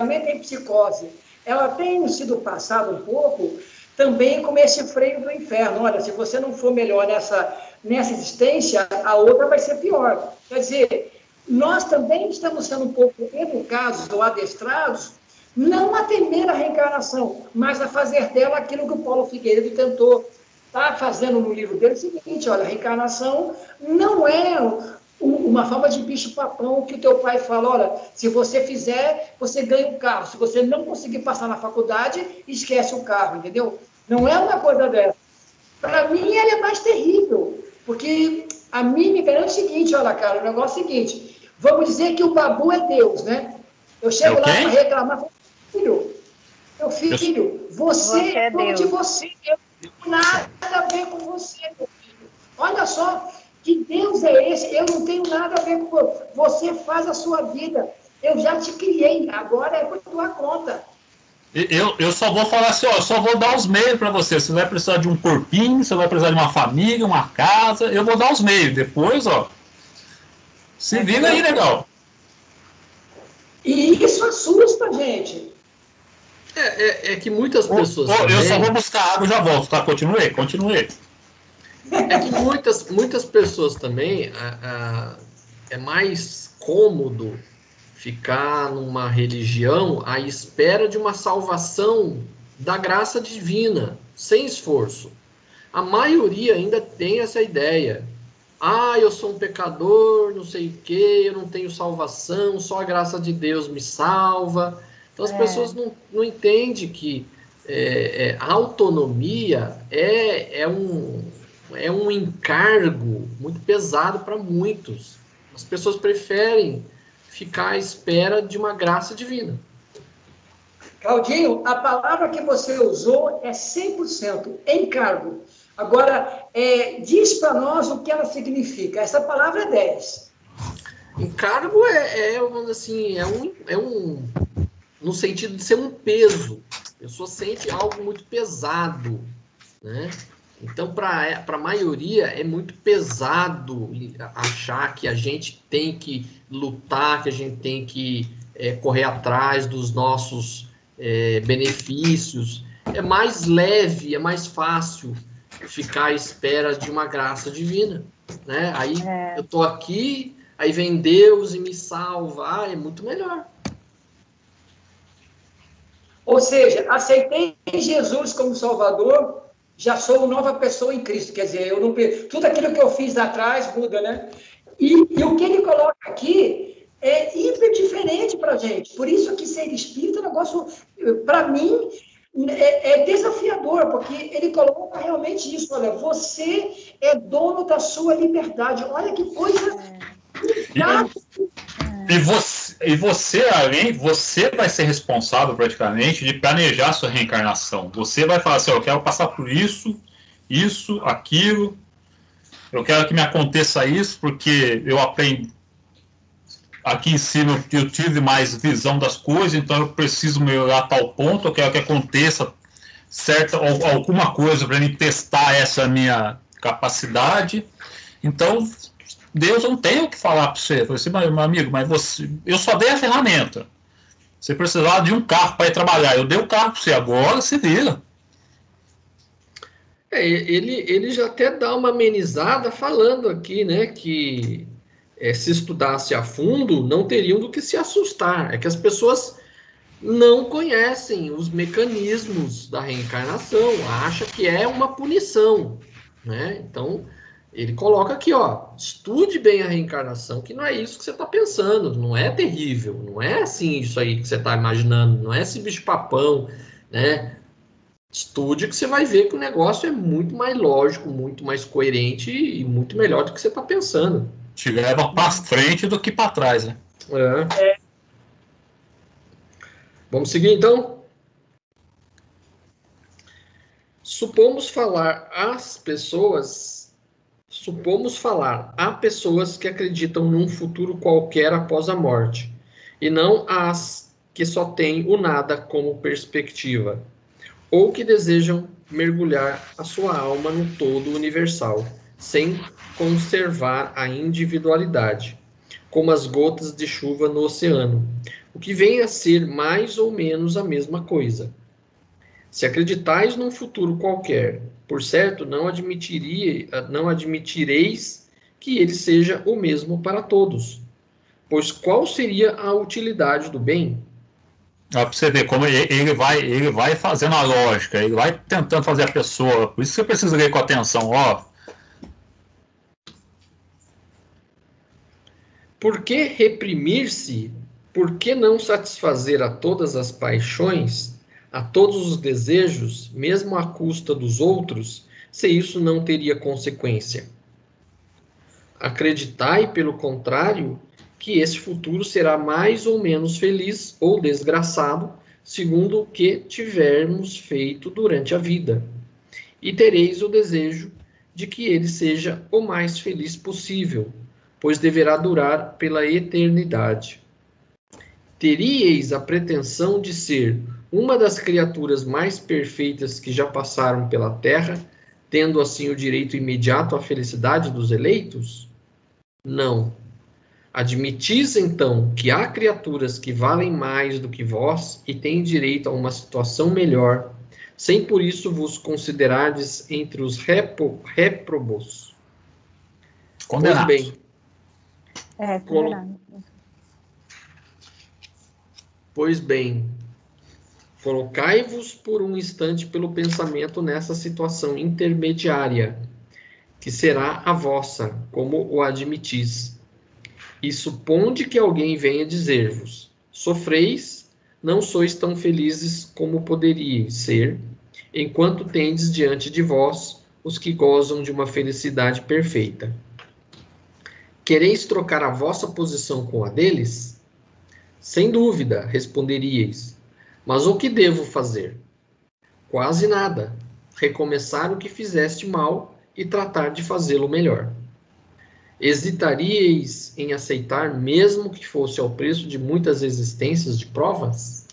metempsicose, ela tem sido passada um pouco também como esse freio do inferno. Olha, se você não for melhor nessa existência, a outra vai ser pior. Quer dizer, nós também estamos sendo um pouco educados ou adestrados não a temer a reencarnação, mas a fazer dela aquilo que o Paulo Figueiredo tentou estar fazendo no livro dele, o seguinte, olha, a reencarnação não é uma forma de bicho-papão que o teu pai fala, olha, se você fizer, você ganha um carro, se você não conseguir passar na faculdade, esquece o carro, entendeu? Não é uma coisa dessa. Para mim, ela é mais terrível, porque a mim me garante o seguinte, olha, cara, o negócio é o seguinte, vamos dizer que o Babu é Deus, né? Eu chego lá para reclamar, meu filho, você é dono de você, eu não tenho nada a ver com você, meu filho. Olha só, que Deus é esse? Eu não tenho nada a ver com você. Você faz a sua vida. Eu já te criei, agora é por tua conta. Eu só vou falar assim, ó, só vou dar os meios para você. Você vai precisar de um corpinho, você vai precisar de uma família, uma casa. Eu vou dar os meios. Depois, ó, se vira aí, legal. E isso assusta, gente. É que muitas pessoas. Eu só vou buscar água e já volto, tá? Continue. É que muitas pessoas também é mais cômodo ficar numa religião à espera de uma salvação da graça divina, sem esforço. A maioria ainda tem essa ideia. Eu sou um pecador, não sei o quê, eu não tenho salvação, só a graça de Deus me salva. Então as pessoas não entendem que a autonomia é um encargo muito pesado para muitos. As pessoas preferem ficar à espera de uma graça divina. Claudinho, a palavra que você usou é 100%, encargo. Agora, diz para nós o que ela significa. Essa palavra é 10. Encargo no sentido de ser um peso. A pessoa sente algo muito pesado, né? Então, para a maioria, é muito pesado achar que a gente tem que lutar, que a gente tem que correr atrás dos nossos benefícios. É mais leve, é mais fácil ficar à espera de uma graça divina, né? Aí eu estou aqui, aí vem Deus e me salva. É muito melhor. Ou seja, aceitei Jesus como Salvador, já sou nova pessoa em Cristo. Quer dizer, eu não tudo aquilo que eu fiz lá atrás muda, né? E o que ele coloca aqui é hiper diferente para a gente. Por isso que ser espírita é um negócio, para mim, é desafiador, porque ele coloca realmente isso. Olha, você é dono da sua liberdade. Olha que coisa... E você, além, você vai ser responsável praticamente de planejar sua reencarnação. Você vai falar assim, eu quero passar por isso, aquilo, eu quero que me aconteça isso, porque eu aprendi aqui em cima, eu tive mais visão das coisas, então eu preciso melhorar a tal ponto, eu quero que aconteça alguma coisa para mim testar essa minha capacidade. Então, Deus não tem o que falar para você. Eu falei assim, meu amigo, mas eu só dei a ferramenta. Você precisava de um carro para ir trabalhar. Eu dei o carro para você, agora se vira. Ele já até dá uma amenizada falando aqui, né, que se estudasse a fundo, não teriam do que se assustar. É que as pessoas não conhecem os mecanismos da reencarnação, acham que é uma punição, né? Então, ele coloca aqui, estude bem a reencarnação, que não é isso que você está pensando, não é terrível, não é assim isso aí que você está imaginando, não é esse bicho-papão, né? Estude que você vai ver que o negócio é muito mais lógico, muito mais coerente e muito melhor do que você está pensando. Te leva para frente do que para trás, né? Vamos seguir, então? Supomos falar a pessoas que acreditam num futuro qualquer após a morte, e não às que só têm o nada como perspectiva, ou que desejam mergulhar a sua alma no todo universal, sem conservar a individualidade, como as gotas de chuva no oceano, o que vem a ser mais ou menos a mesma coisa. Se acreditais num futuro qualquer, por certo, não admitireis que ele seja o mesmo para todos. Pois qual seria a utilidade do bem? Dá para você ver como ele vai fazendo a lógica, ele vai tentando fazer a pessoa. Por isso que você precisa ler com atenção, ó. Por que reprimir-se? Por que não satisfazer a todas as paixões, a todos os desejos, mesmo à custa dos outros, se isso não teria consequência? Acreditai, pelo contrário, que esse futuro será mais ou menos feliz ou desgraçado, segundo o que tivermos feito durante a vida. E tereis o desejo de que ele seja o mais feliz possível, pois deverá durar pela eternidade. Teríeis a pretensão de ser uma das criaturas mais perfeitas que já passaram pela terra, tendo assim o direito imediato à felicidade dos eleitos? Não. Admitis, então, que há criaturas que valem mais do que vós e têm direito a uma situação melhor, sem por isso vos considerardes entre os réprobos. Condenados. Pois bem, Condenado. Pois bem, colocai-vos por um instante pelo pensamento nessa situação intermediária, que será a vossa, como o admitis. E suponde que alguém venha dizer-vos: sofreis, não sois tão felizes como poderíeis ser, enquanto tendes diante de vós os que gozam de uma felicidade perfeita. Quereis trocar a vossa posição com a deles? Sem dúvida, responderíeis. Mas o que devo fazer? Quase nada. Recomeçar o que fizeste mal e tratar de fazê-lo melhor. Hesitaríeis em aceitar, mesmo que fosse ao preço de muitas existências de provas?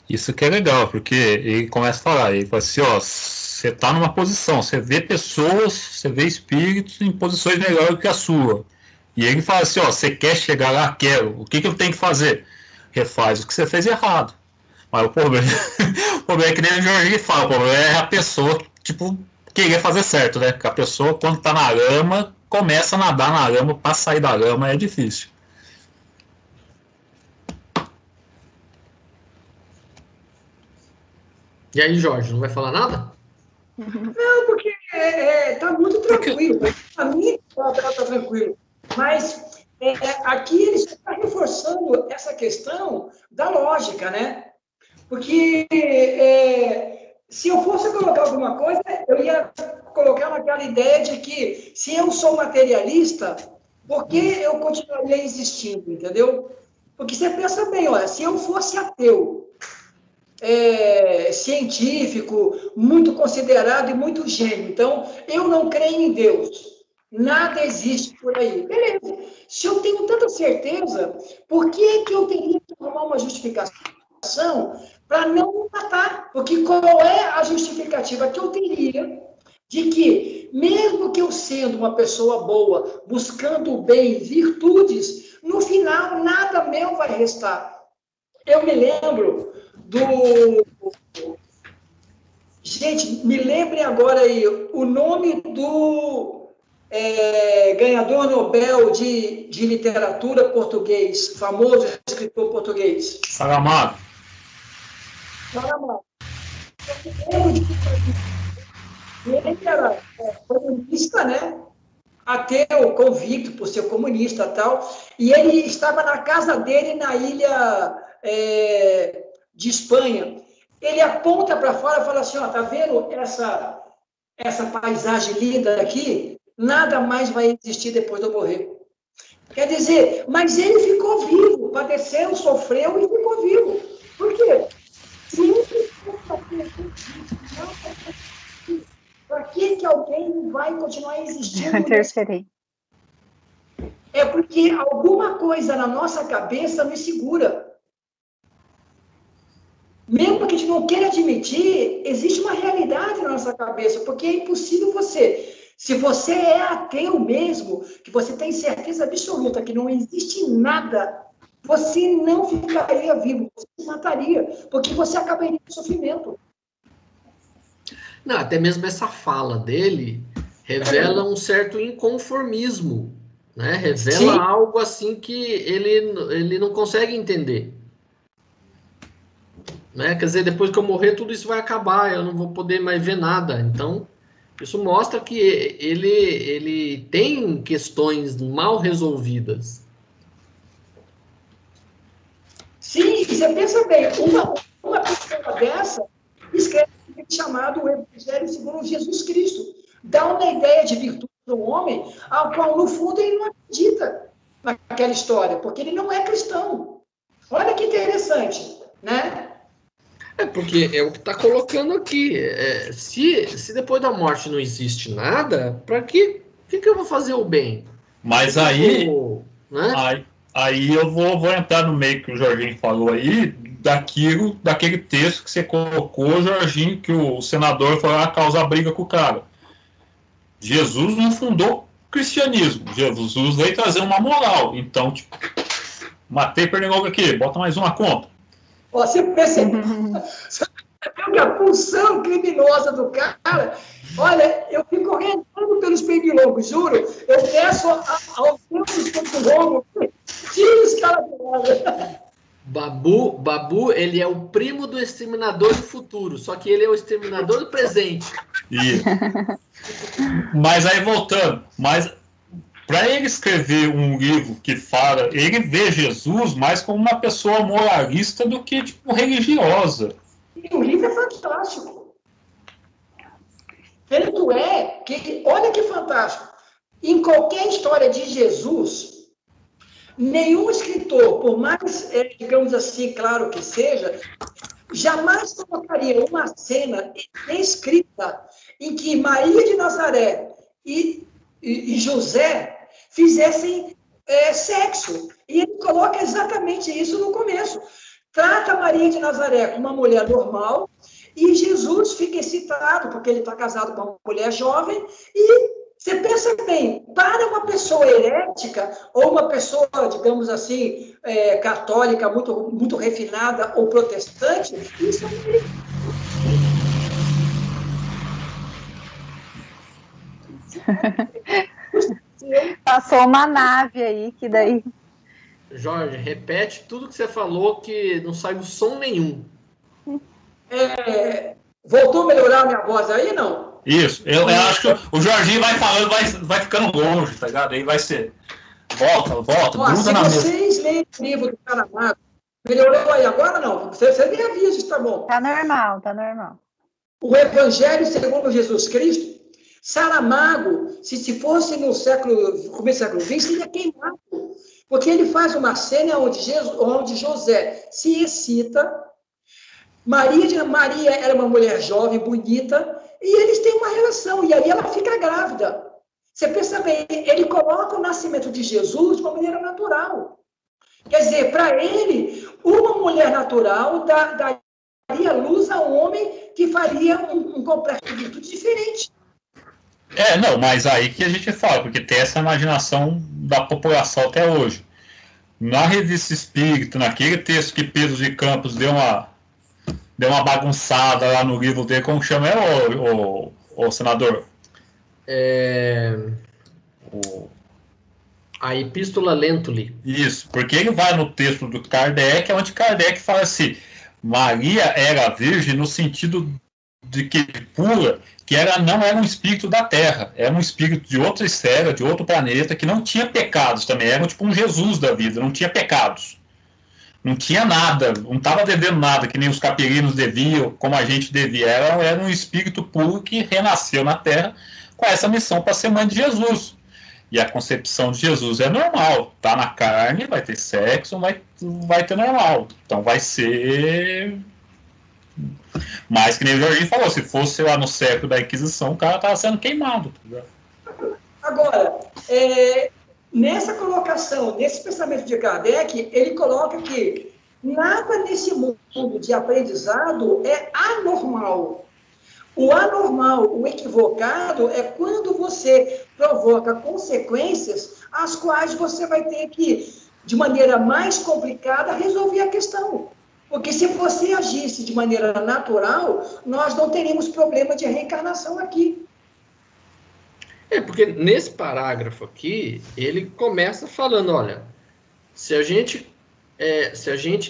Isso que é legal, porque ele começa a falar, ele fala assim, ó, você está numa posição, você vê pessoas, você vê espíritos em posições melhores que a sua. E ele fala assim, ó, você quer chegar lá? Quero. O que eu tenho que fazer? Refaz o que você fez errado. Mas o problema é que nem o Jorginho fala, o problema é a pessoa, tipo, querer fazer certo, né? Porque a pessoa, quando tá na lama, começa a nadar na lama, para sair da lama é difícil. E aí, Jorge, não vai falar nada? Não, porque tá muito tranquilo. Para mim, tá tranquilo. Mas aqui ele está reforçando essa questão da lógica, né? Porque se eu fosse colocar alguma coisa, eu ia colocar naquela ideia de que se eu sou materialista, por que eu continuaria existindo, entendeu? Porque você pensa bem, olha, se eu fosse ateu, científico, muito considerado e muito gênio, então eu não creio em Deus, nada existe por aí. Beleza. Se eu tenho tanta certeza, por que eu teria que arrumar uma justificação para não me matar? Porque qual é a justificativa que eu teria de que, mesmo que eu sendo uma pessoa boa, buscando o bem, virtudes, no final nada meu vai restar? Eu me lembro Gente, me lembrem agora aí o nome do ganhador Nobel de literatura português, famoso escritor português. Saramago. Saramago. Eu lembro de ele era comunista, né? Ateu, convicto por ser comunista e tal, e ele estava na casa dele na ilha de Espanha. ele aponta para fora e fala assim, ó, tá vendo essa paisagem linda aqui? Nada mais vai existir depois de eu morrer. Quer dizer, mas ele ficou vivo, padeceu, sofreu e ficou vivo. Por quê? Se ele para que alguém vai continuar existindo? Interferir. É porque alguma coisa na nossa cabeça nos segura. Mesmo que a gente não queira admitir, existe uma realidade na nossa cabeça, porque é impossível você... Se você é ateu mesmo, que você tem certeza absoluta que não existe nada, você não ficaria vivo, você se mataria, porque você acabaria em sofrimento. Não, até mesmo essa fala dele revela um certo inconformismo, né? Revela Sim. algo assim que ele não consegue entender. Né? Quer dizer, depois que eu morrer, tudo isso vai acabar, eu não vou poder mais ver nada. Então, isso mostra que ele tem questões mal resolvidas. Sim, você pensa bem, uma pessoa dessa escreve um livro chamado O Evangelho segundo Jesus Cristo. Dá uma ideia de virtude do homem, ao qual, no fundo, ele não acredita naquela história, porque ele não é cristão. Olha que interessante, né? É porque é o que está colocando aqui. Se depois da morte não existe nada, para que eu vou fazer o bem? Mas Né? aí eu vou entrar no meio que o Jorginho falou aí, daquele texto que você colocou, Jorginho, que o senador foi lá causar briga com o cara. Jesus não fundou o cristianismo. Jesus veio trazer uma moral. Então, tipo, matei pernilongo aqui, bota mais uma conta. Você percebeu que a pulsão criminosa do cara... Olha, eu fico rendendo pelos pernilongos, juro. Eu peço ao Deus do Romo, tira os caras de casa. Babu, ele é o primo do exterminador do futuro, só que ele é o exterminador do presente. Isso. Mas aí, voltando, para ele escrever um livro que fala, ele vê Jesus mais como uma pessoa moralista do que, tipo, religiosa. E o livro é fantástico. Tanto é que, olha que fantástico, em qualquer história de Jesus, nenhum escritor, por mais, digamos assim, claro que seja, jamais colocaria uma cena escrita em que Maria de Nazaré e José fizessem sexo. E ele coloca exatamente isso no começo. Trata Maria de Nazaré como uma mulher normal, e Jesus fica excitado, porque ele está casado com uma mulher jovem, e você pensa bem, para uma pessoa herética, ou uma pessoa, digamos assim, católica, muito, muito refinada, ou protestante, isso é... Passou uma nave aí, que daí... Jorge, repete tudo que você falou, que não sai som nenhum. Voltou a melhorar a minha voz aí, não? Isso, eu acho que o Jorginho vai falando, vai ficando longe, tá ligado? Aí vai ser. Volta, gruda na mesa. Se vocês lerem o livro do Saramago, melhorou aí agora não? Você me avisa, tá bom. Tá normal. O Evangelho segundo Jesus Cristo, Saramago, se fosse no começo do século XX, seria queimado. Porque ele faz uma cena onde José se excita, Maria era uma mulher jovem, bonita, e eles têm uma relação, e aí ela fica grávida. Você pensa bem, ele coloca o nascimento de Jesus de uma maneira natural. Quer dizer, para ele, uma mulher natural daria luz a um homem que faria um complexo de virtude diferente. Não, mas aí que a gente fala, porque tem essa imaginação da população até hoje. Na Revista Espírita, naquele texto que Pedro de Campos deu uma bagunçada lá no livro dele, como chama o senador? A Epístola Lentuli. Isso, porque ele vai no texto do Kardec, onde Kardec fala assim, Maria era virgem no sentido de que pura, que ela não era um espírito da Terra, era um espírito de outra esfera, de outro planeta, que não tinha pecados também, era tipo um Jesus da vida, não tinha pecados. Não tinha nada, não estava devendo nada, que nem os capirinos deviam, como a gente devia. Era um espírito puro que renasceu na Terra com essa missão para ser mãe de Jesus. E a concepção de Jesus é normal. Tá na carne, vai ter sexo, vai ter normal. Então vai ser... Mas que nem o Jorginho falou, se fosse lá no século da Inquisição, o cara estava sendo queimado. Agora, nessa colocação, nesse pensamento de Kardec, ele coloca que nada nesse mundo de aprendizado é anormal. O anormal, o equivocado, é quando você provoca consequências as quais você vai ter que, de maneira mais complicada, resolver a questão. Porque se você agisse de maneira natural, nós não teríamos problema de reencarnação aqui. Porque nesse parágrafo aqui, ele começa falando, olha, se a gente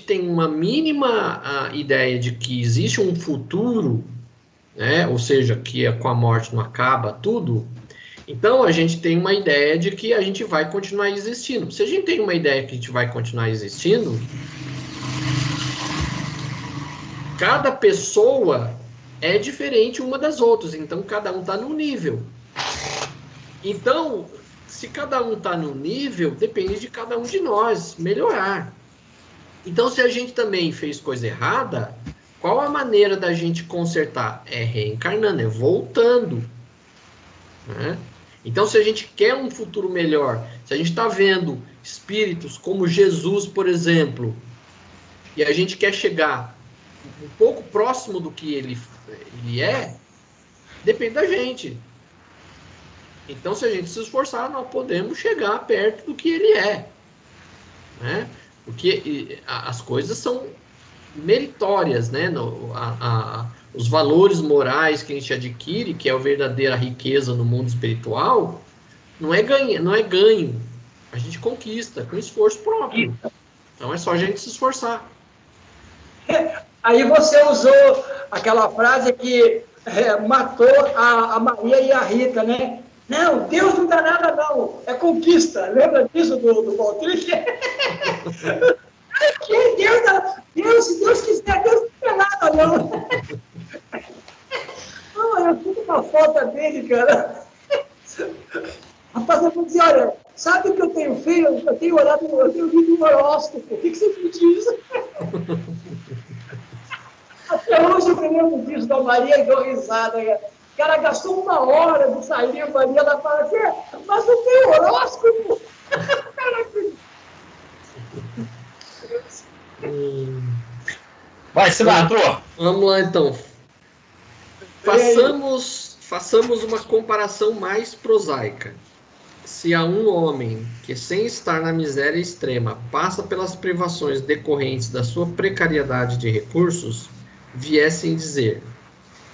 tem uma mínima ideia de que existe um futuro, né, ou seja, que com a morte não acaba tudo, então a gente tem uma ideia de que a gente vai continuar existindo. Se a gente tem uma ideia que a gente vai continuar existindo, cada pessoa é diferente uma das outras, então cada um está num nível. Então, se cada um está num nível, depende de cada um de nós melhorar. Então, se a gente também fez coisa errada, qual a maneira da gente consertar? É reencarnando, é voltando. Né? Então, se a gente quer um futuro melhor, se a gente está vendo espíritos como Jesus, por exemplo, e a gente quer chegar um pouco próximo do que ele é, depende da gente. Então, se a gente se esforçar, nós podemos chegar perto do que ele é. Né? Porque as coisas são meritórias, né? Os valores morais que a gente adquire, que é a verdadeira riqueza no mundo espiritual, não é ganho. A gente conquista com esforço próprio. Então, é só a gente se esforçar. Aí você usou aquela frase que matou a Maria e a Rita, né? Não, Deus não dá nada, não. É conquista. Lembra disso do Valtric? Deus, se Deus quiser, Deus não dá nada, não. Não, eu fico uma foto dele, cara. Rapaz, eu vou dizer, olha, sabe o que eu tenho feito? Eu tenho orado, eu tenho lido um horóscopo. O que você me diz? Até hoje eu me lembro disso da Maria e dou risada, cara. O cara gastou 1 hora de saliva ali, ela fala assim, mas não tem horóscopo. Vai, senador. Vamos lá, então. Façamos uma comparação mais prosaica. Se há um homem que, sem estar na miséria extrema, passa pelas privações decorrentes da sua precariedade de recursos, viessem dizer: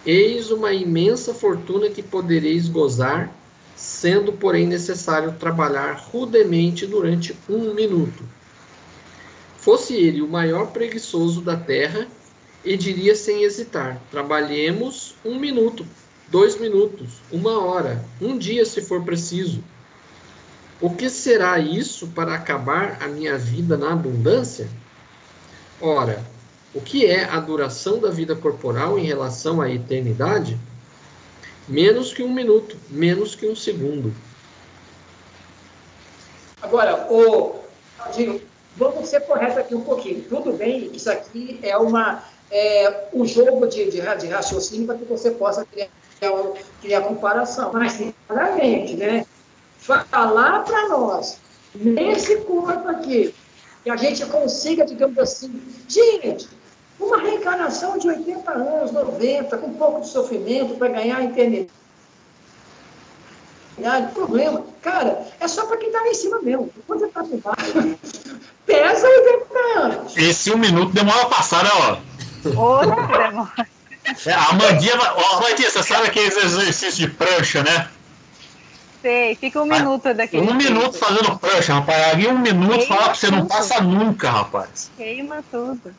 eis uma imensa fortuna que podereis gozar, sendo, porém, necessário trabalhar rudemente durante 1 minuto. Fosse ele o maior preguiçoso da terra, e diria sem hesitar: trabalhemos 1 minuto, 2 minutos, 1 hora, 1 dia se for preciso. O que será isso para acabar a minha vida na abundância? Ora, o que é a duração da vida corporal em relação à eternidade? Menos que 1 minuto, menos que 1 segundo. Agora, vamos ser corretos aqui um pouquinho. Tudo bem, isso aqui é um jogo de raciocínio para que você possa criar comparação. Mas, sinceramente, né? Falar para nós, nesse corpo aqui, que a gente consiga, digamos assim, gente, uma reencarnação de 80 anos, 90, com um pouco de sofrimento para ganhar a eternidade, problema. Cara, é só para quem está lá em cima mesmo. Quando você está por baixo, pesa 80 anos. Esse 1 minuto demora a passar, né, ó? Outra demora. A Amandinha, Amandinha, você sabe aqueles exercícios de prancha, né? Sei, fica 1 minuto daqui. 1 minuto fazendo prancha, rapaz. Ali 1 minuto fala pra você não passa nunca, rapaz. Queima tudo.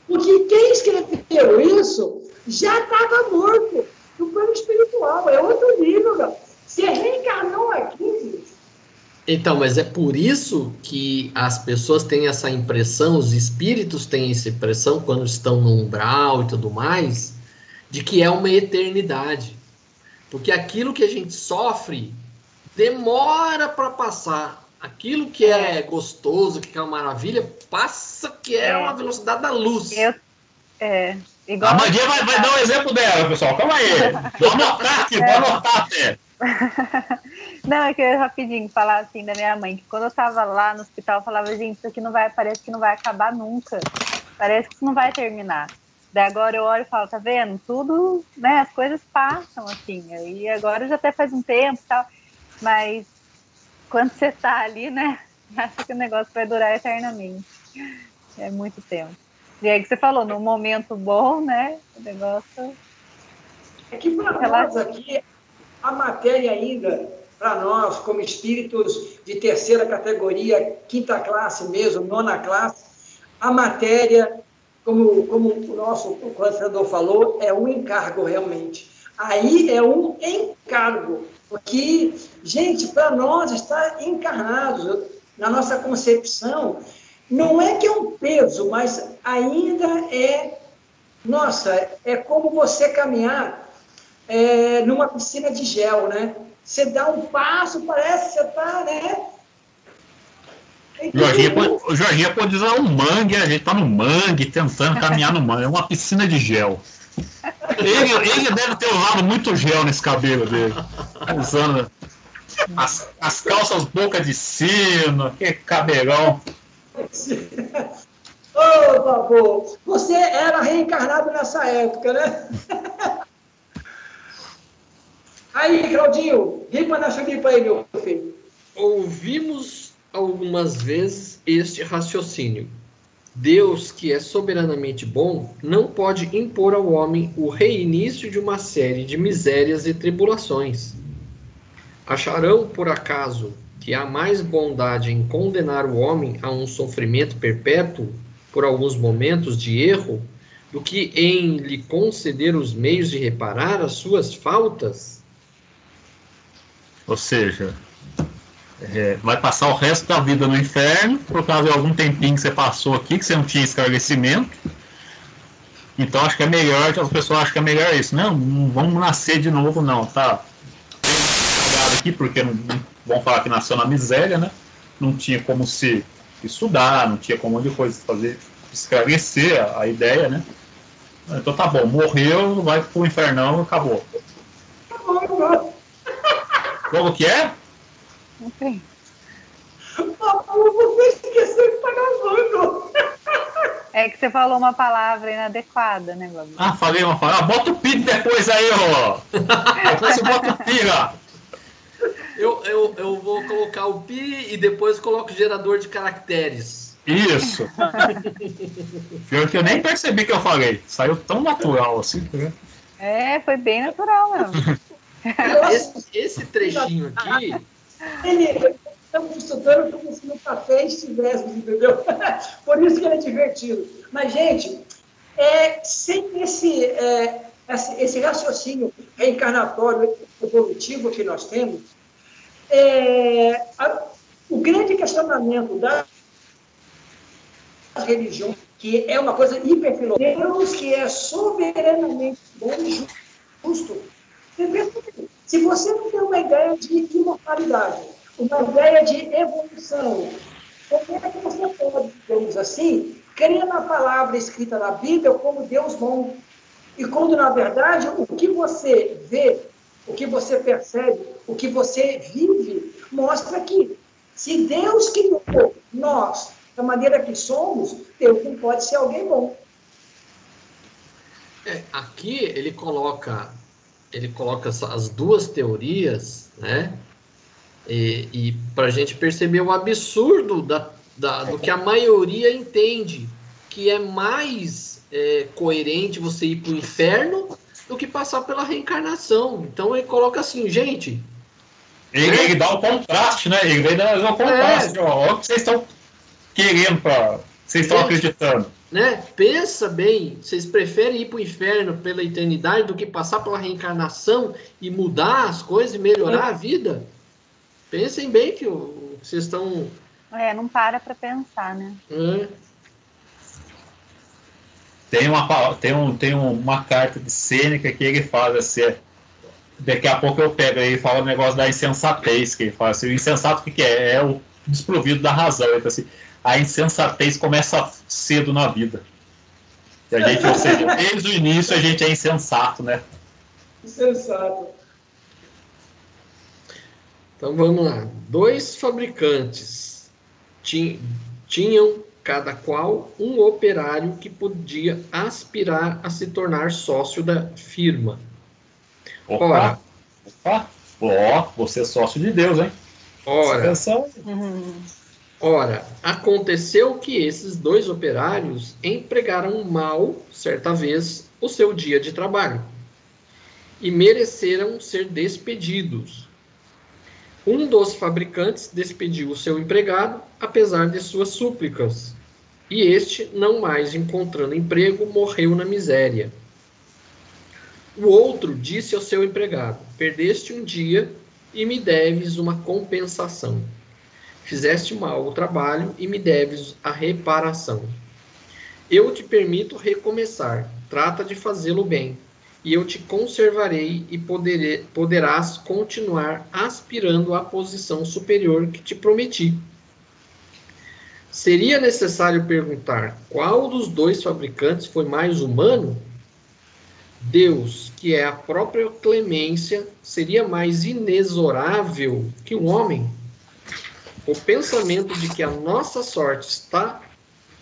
Porque quem escreveu isso já estava morto no plano espiritual. É outro nível, cara. Você reencarnou aqui, Então, mas é por isso que as pessoas têm essa impressão, os espíritos têm essa impressão, quando estão no umbral e tudo mais, de que é uma eternidade. Porque aquilo que a gente sofre demora para passar. Aquilo que é gostoso, que é uma maravilha, passa que é uma velocidade da luz. Igual A Mandinha vai dar um exemplo dela, pessoal. Calma aí. Vou anotar aqui, vou anotar até. Não, é que eu ia rapidinho falar assim da minha mãe, que quando eu tava lá no hospital, eu falava, gente, isso aqui não vai, parece que não vai acabar nunca. Parece que isso não vai terminar. Daí agora eu olho e falo, tá vendo? Tudo, né, as coisas passam, assim. E agora já até faz um tempo e tal, mas quando você tá ali, né, acha que o negócio vai durar eternamente. É muito tempo. E aí que você falou, no momento bom, né, o negócio... É que para nós aqui, a matéria ainda, para nós, como espíritos de terceira categoria, quinta classe mesmo, nona classe, a matéria, como o nosso coordenador falou, é um encargo realmente. Aí é um encargo, porque, gente, para nós estar encarnados, na nossa concepção, não é que é um peso, mas ainda é, nossa, é como você caminhar numa piscina de gel, né? Você dá um passo, parece que você está, né? O Jorginho pode usar um mangue, a gente tá no mangue, tentando caminhar no mangue. É uma piscina de gel. Ele deve ter usado muito gel nesse cabelo dele. Usando as calças boca de sino, que cabelão. Ô, Babô, você era reencarnado nessa época, né? Aí, Claudinho, ripa nessa ripa aí, meu filho. Ouvimos algumas vezes este raciocínio. Deus, que é soberanamente bom, não pode impor ao homem o reinício de uma série de misérias e tribulações. Acharão, por acaso, que há mais bondade em condenar o homem a um sofrimento perpétuo por alguns momentos de erro do que em lhe conceder os meios de reparar as suas faltas? Ou seja, vai passar o resto da vida no inferno, por causa de algum tempinho que você passou aqui, que você não tinha esclarecimento. Então acho que é melhor, as pessoas acham que é melhor isso. Não vamos nascer de novo, não, tá? Aqui, porque não vão falar que nasceu na miséria, né? Não tinha como se estudar, não tinha como depois fazer, esclarecer a ideia, né? Então tá bom, morreu, vai pro infernão, acabou. Como que é? Não sei. Você esqueceu que tá gravando. É que você falou uma palavra inadequada, né, Babu? Falei uma palavra. Bota o pi depois aí, ó. Depois você bota o pi, ó. Eu vou colocar o pi e depois coloco o gerador de caracteres. Isso. Pior que eu nem percebi que eu falei. Saiu tão natural assim. Foi bem natural mesmo. Esse trechinho aqui... Estamos estudando como se no café estivéssemos, entendeu? Por isso que ele é divertido. Mas, gente, sem esse raciocínio reencarnatório evolutivo que nós temos, o grande questionamento das religiões, que é uma coisa hiperfilosófica, Deus que é soberanamente bom e justo. Se você não tem uma ideia de imortalidade, uma ideia de evolução, como é que você pode, digamos assim, crer na palavra escrita na Bíblia como Deus bom? E quando, na verdade, o que você vê, o que você percebe, o que você vive, mostra que se Deus criou nós da maneira que somos, Deus não pode ser alguém bom. Aqui ele coloca as duas teorias, né? E para a gente perceber o absurdo do que a maioria entende, que é mais coerente você ir para o inferno do que passar pela reencarnação. Então ele coloca assim, gente... Ele dá o contraste, né? Ele dá o contraste. Olha o que vocês estão querendo, vocês estão acreditando. Né? Pensa bem, vocês preferem ir para o inferno pela eternidade do que passar pela reencarnação e mudar as coisas e melhorar a vida? Pensem bem que Vocês estão... Não para pensar, né? Tem uma carta de Sêneca que ele fala assim, daqui a pouco eu pego aí e falo o negócio da insensatez, que ele fala assim, o insensato o que é? É o desprovido da razão. Então, assim, a insensatez começa cedo na vida. E a gente, ou seja, desde o início a gente é insensato, né? Insensato. Então vamos lá. 2 fabricantes tinham cada qual um operário que podia aspirar a se tornar sócio da firma. Opa! Você é sócio de Deus, hein? Ora, aconteceu que esses 2 operários empregaram mal, certa vez, o seu dia de trabalho e mereceram ser despedidos. Um dos fabricantes despediu o seu empregado, apesar de suas súplicas, e este, não mais encontrando emprego, morreu na miséria. O outro disse ao seu empregado: perdeste um dia e me deves uma compensação. Fizeste mal o trabalho e me deves a reparação. Eu te permito recomeçar, trata de fazê-lo bem, e eu te conservarei e poderás continuar aspirando à posição superior que te prometi. Seria necessário perguntar qual dos 2 fabricantes foi mais humano? Deus, que é a própria clemência, seria mais inexorável que um homem? O pensamento de que a nossa sorte está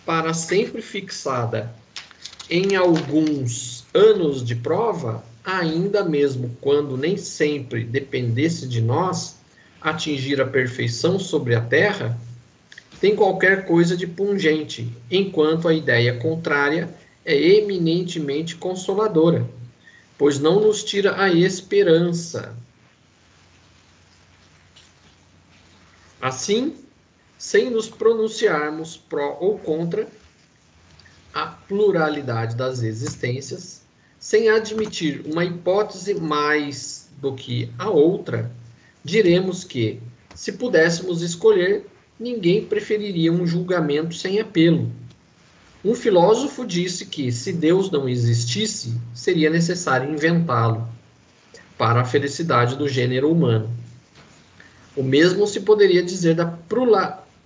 para sempre fixada em alguns anos de prova, ainda mesmo quando nem sempre dependesse de nós atingir a perfeição sobre a terra, tem qualquer coisa de pungente, enquanto a ideia contrária é eminentemente consoladora, pois não nos tira a esperança. Assim, sem nos pronunciarmos pró ou contra a pluralidade das existências, sem admitir uma hipótese mais do que a outra, diremos que, se pudéssemos escolher, ninguém preferiria um julgamento sem apelo. Um filósofo disse que, se Deus não existisse, seria necessário inventá-lo para a felicidade do gênero humano. O mesmo se poderia dizer da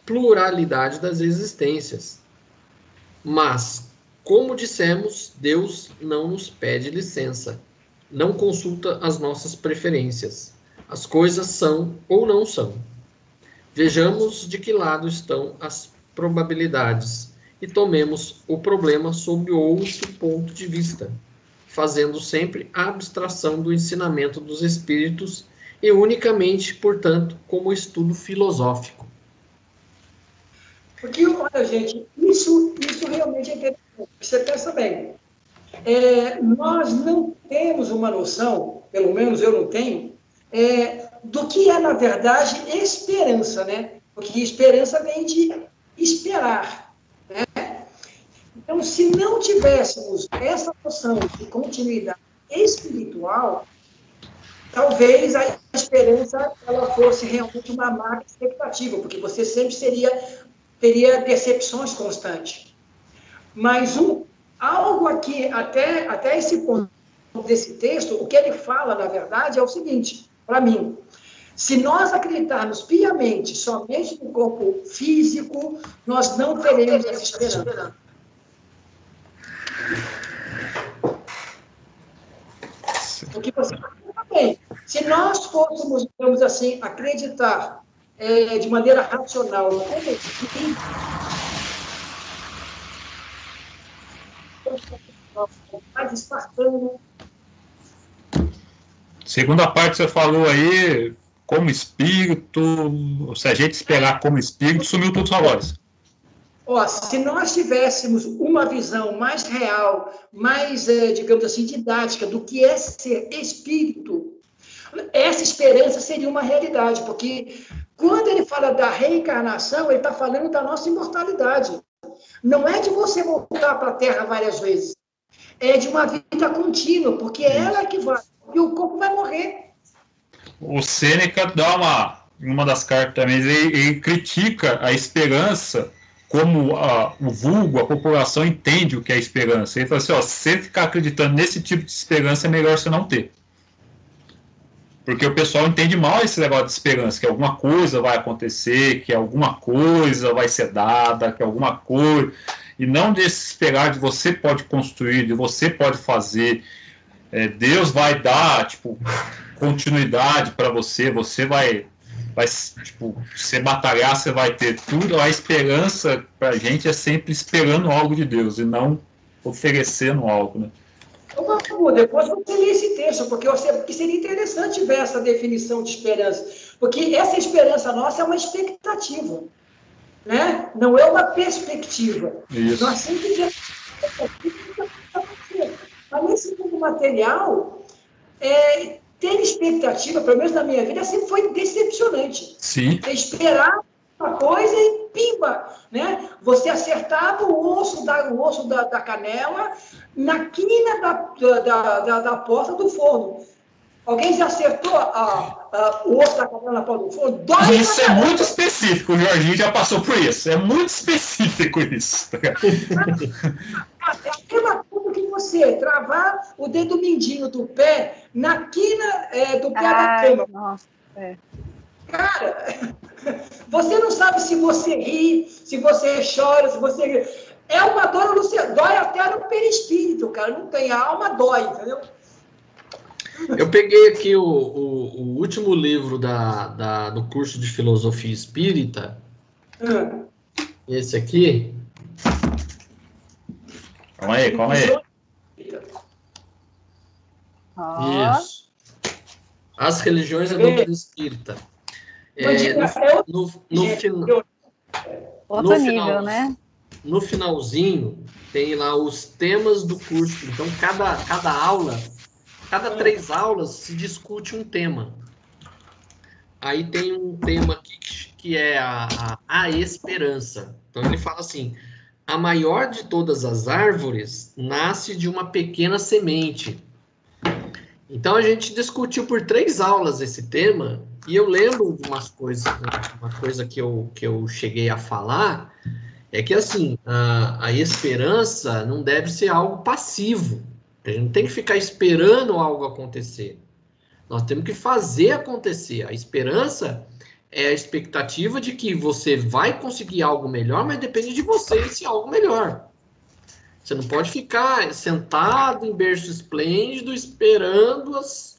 pluralidade das existências. Mas, como dissemos, Deus não nos pede licença, não consulta as nossas preferências. As coisas são ou não são. Vejamos de que lado estão as probabilidades e tomemos o problema sob outro ponto de vista, fazendo sempre a abstração do ensinamento dos espíritos e unicamente, portanto, como estudo filosófico. Porque, olha, gente, isso realmente é interessante. Você pensa bem. Nós não temos uma noção, pelo menos eu não tenho, do que é, na verdade, esperança, né? Porque esperança vem de esperar, né? Então, se não tivéssemos essa noção de continuidade espiritual, talvez a esperança ela fosse realmente uma má expectativa, porque você sempre teria decepções constantes. Mas algo aqui, até esse ponto desse texto, o que ele fala, na verdade, é o seguinte, para mim: se nós acreditarmos piamente somente no corpo físico, nós não teremos essa esperança. Porque você também, se nós fôssemos, digamos assim, acreditar de maneira racional no corpo físico, mais espartano. Segunda parte que você falou aí, como espírito, se a gente esperar como espírito, sumiu tudo sua voz. Se nós tivéssemos uma visão mais real, mais, digamos assim, didática do que é ser espírito, essa esperança seria uma realidade, porque quando ele fala da reencarnação, ele está falando da nossa imortalidade. Não é de você voltar para a Terra várias vezes, é de uma vida contínua, porque é ela que vai, e o corpo vai morrer. O Sêneca dá em uma das cartas também, ele critica a esperança como o vulgo, a população entende o que é esperança. Ele fala assim, ó, se você ficar acreditando nesse tipo de esperança, é melhor você não ter. Porque o pessoal entende mal esse negócio de esperança, que alguma coisa vai acontecer, que alguma coisa vai ser dada, que alguma coisa... E não desesperar de você pode construir, de você pode fazer. Deus vai dar, tipo, continuidade para você, você vai, tipo, se batalhar, você vai ter tudo. A esperança para a gente é sempre esperando algo de Deus e não oferecendo algo, né? Depois você lê esse texto, porque seria interessante ver essa definição de esperança, porque essa esperança nossa é uma expectativa, né? Não é uma perspectiva. Isso. Nós sempre temos mas nesse mundo material, ter expectativa, pelo menos na minha vida, sempre foi decepcionante. Sim. Você esperava uma coisa e pimba, né? Você acertava o osso da canela na quina da porta do forno. Alguém já acertou o osso da canela na porta do forno? Dói. Isso é muito específico, o Jorginho já passou por isso. É muito específico isso. É a mesma coisa que você travar o dedo mindinho do pé na quina do pé da cama. Nossa, Cara, você não sabe se você ri, se você chora, se você... É uma dor, dói até no perispírito, cara. Não tem, a alma dói, entendeu? Eu peguei aqui o último livro do curso de filosofia espírita. Esse aqui. Calma aí. Isso. As religiões da doutrina espírita. Outro nível, né? No finalzinho, tem lá os temas do curso. Então, cada aula, cada 3 aulas, se discute um tema. Aí tem um tema aqui que é a esperança. Então, ele fala assim, a maior de todas as árvores nasce de uma pequena semente. Então, a gente discutiu por 3 aulas esse tema, e eu lembro de uma coisa que eu cheguei a falar, é que, assim, a esperança não deve ser algo passivo. A gente não tem que ficar esperando algo acontecer. Nós temos que fazer acontecer. A esperança é a expectativa de que você vai conseguir algo melhor, mas depende de você esse algo melhor. Você não pode ficar sentado em berço esplêndido esperando as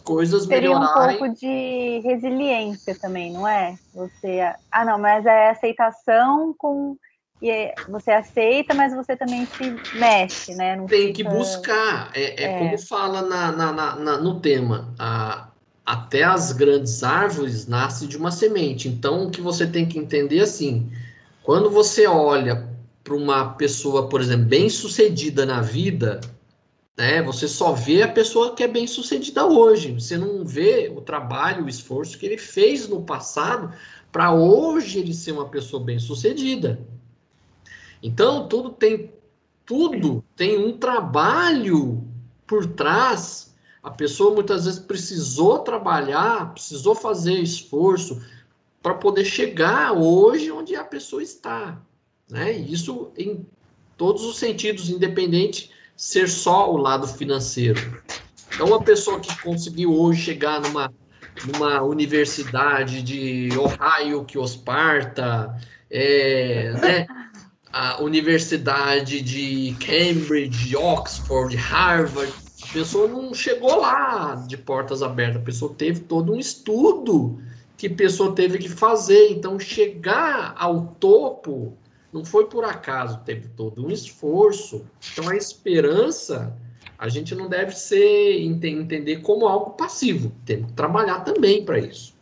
coisas melhorarem. Seria um pouco de resiliência também, não é? Não, mas é aceitação com... Você aceita, mas você também se mexe, né? Não tem que buscar. Como fala no tema. Até as grandes árvores nascem de uma semente. Então, o que você tem que entender é assim, quando você olha para uma pessoa, por exemplo, bem-sucedida na vida, né, você só vê a pessoa que é bem-sucedida hoje. Você não vê o trabalho, o esforço que ele fez no passado para hoje ele ser uma pessoa bem-sucedida. Então, tudo tem um trabalho por trás. A pessoa muitas vezes precisou trabalhar, precisou fazer esforço para poder chegar hoje onde a pessoa está, né? Isso em todos os sentidos, independente ser só o lado financeiro. Então, uma pessoa que conseguiu hoje chegar numa universidade de Ohio, que Sparta, né? A universidade de Cambridge, Oxford, Harvard, a pessoa não chegou lá de portas abertas, a pessoa teve todo um estudo que a pessoa teve que fazer. Então, chegar ao topo não foi por acaso, teve todo um esforço. Então, a esperança, a gente não deve entender como algo passivo, tem que trabalhar também para isso.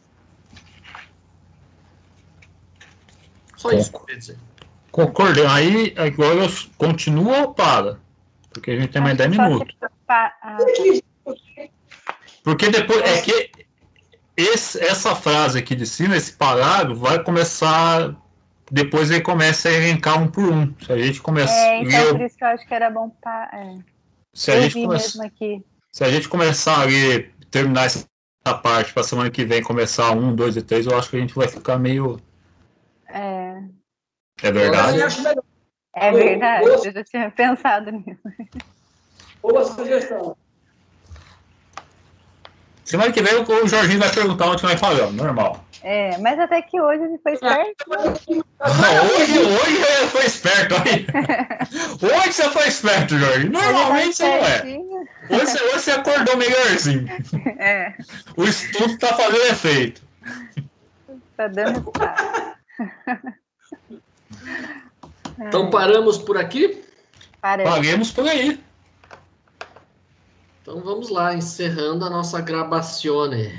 Só isso que eu queria dizer. Concordo. Aí agora continua ou para? Porque a gente tem mais 10 minutos. Porque depois é que essa frase aqui de cima, esse parágrafo, vai começar. Depois ele começa a elencar um por um. Se a gente começar. Então por isso que eu acho que era bom se a gente começar a ler, terminar essa essa parte para semana que vem começar 1, 2 e 3, eu acho que a gente vai ficar meio. É verdade? Eu acho melhor. É verdade, eu já tinha pensado nisso. Boa sugestão. Semana que vem o Jorginho vai perguntar onde vai fazer, normal. Mas até que hoje ele foi esperto. Hoje ele foi esperto aí. Hoje você foi esperto, Jorginho. Normalmente você não é. Hoje você acordou melhorzinho. O estudo tá fazendo efeito. Tá dando resultado. Então paramos por aqui? Paremos por aí. Então vamos lá, encerrando a nossa gravazione.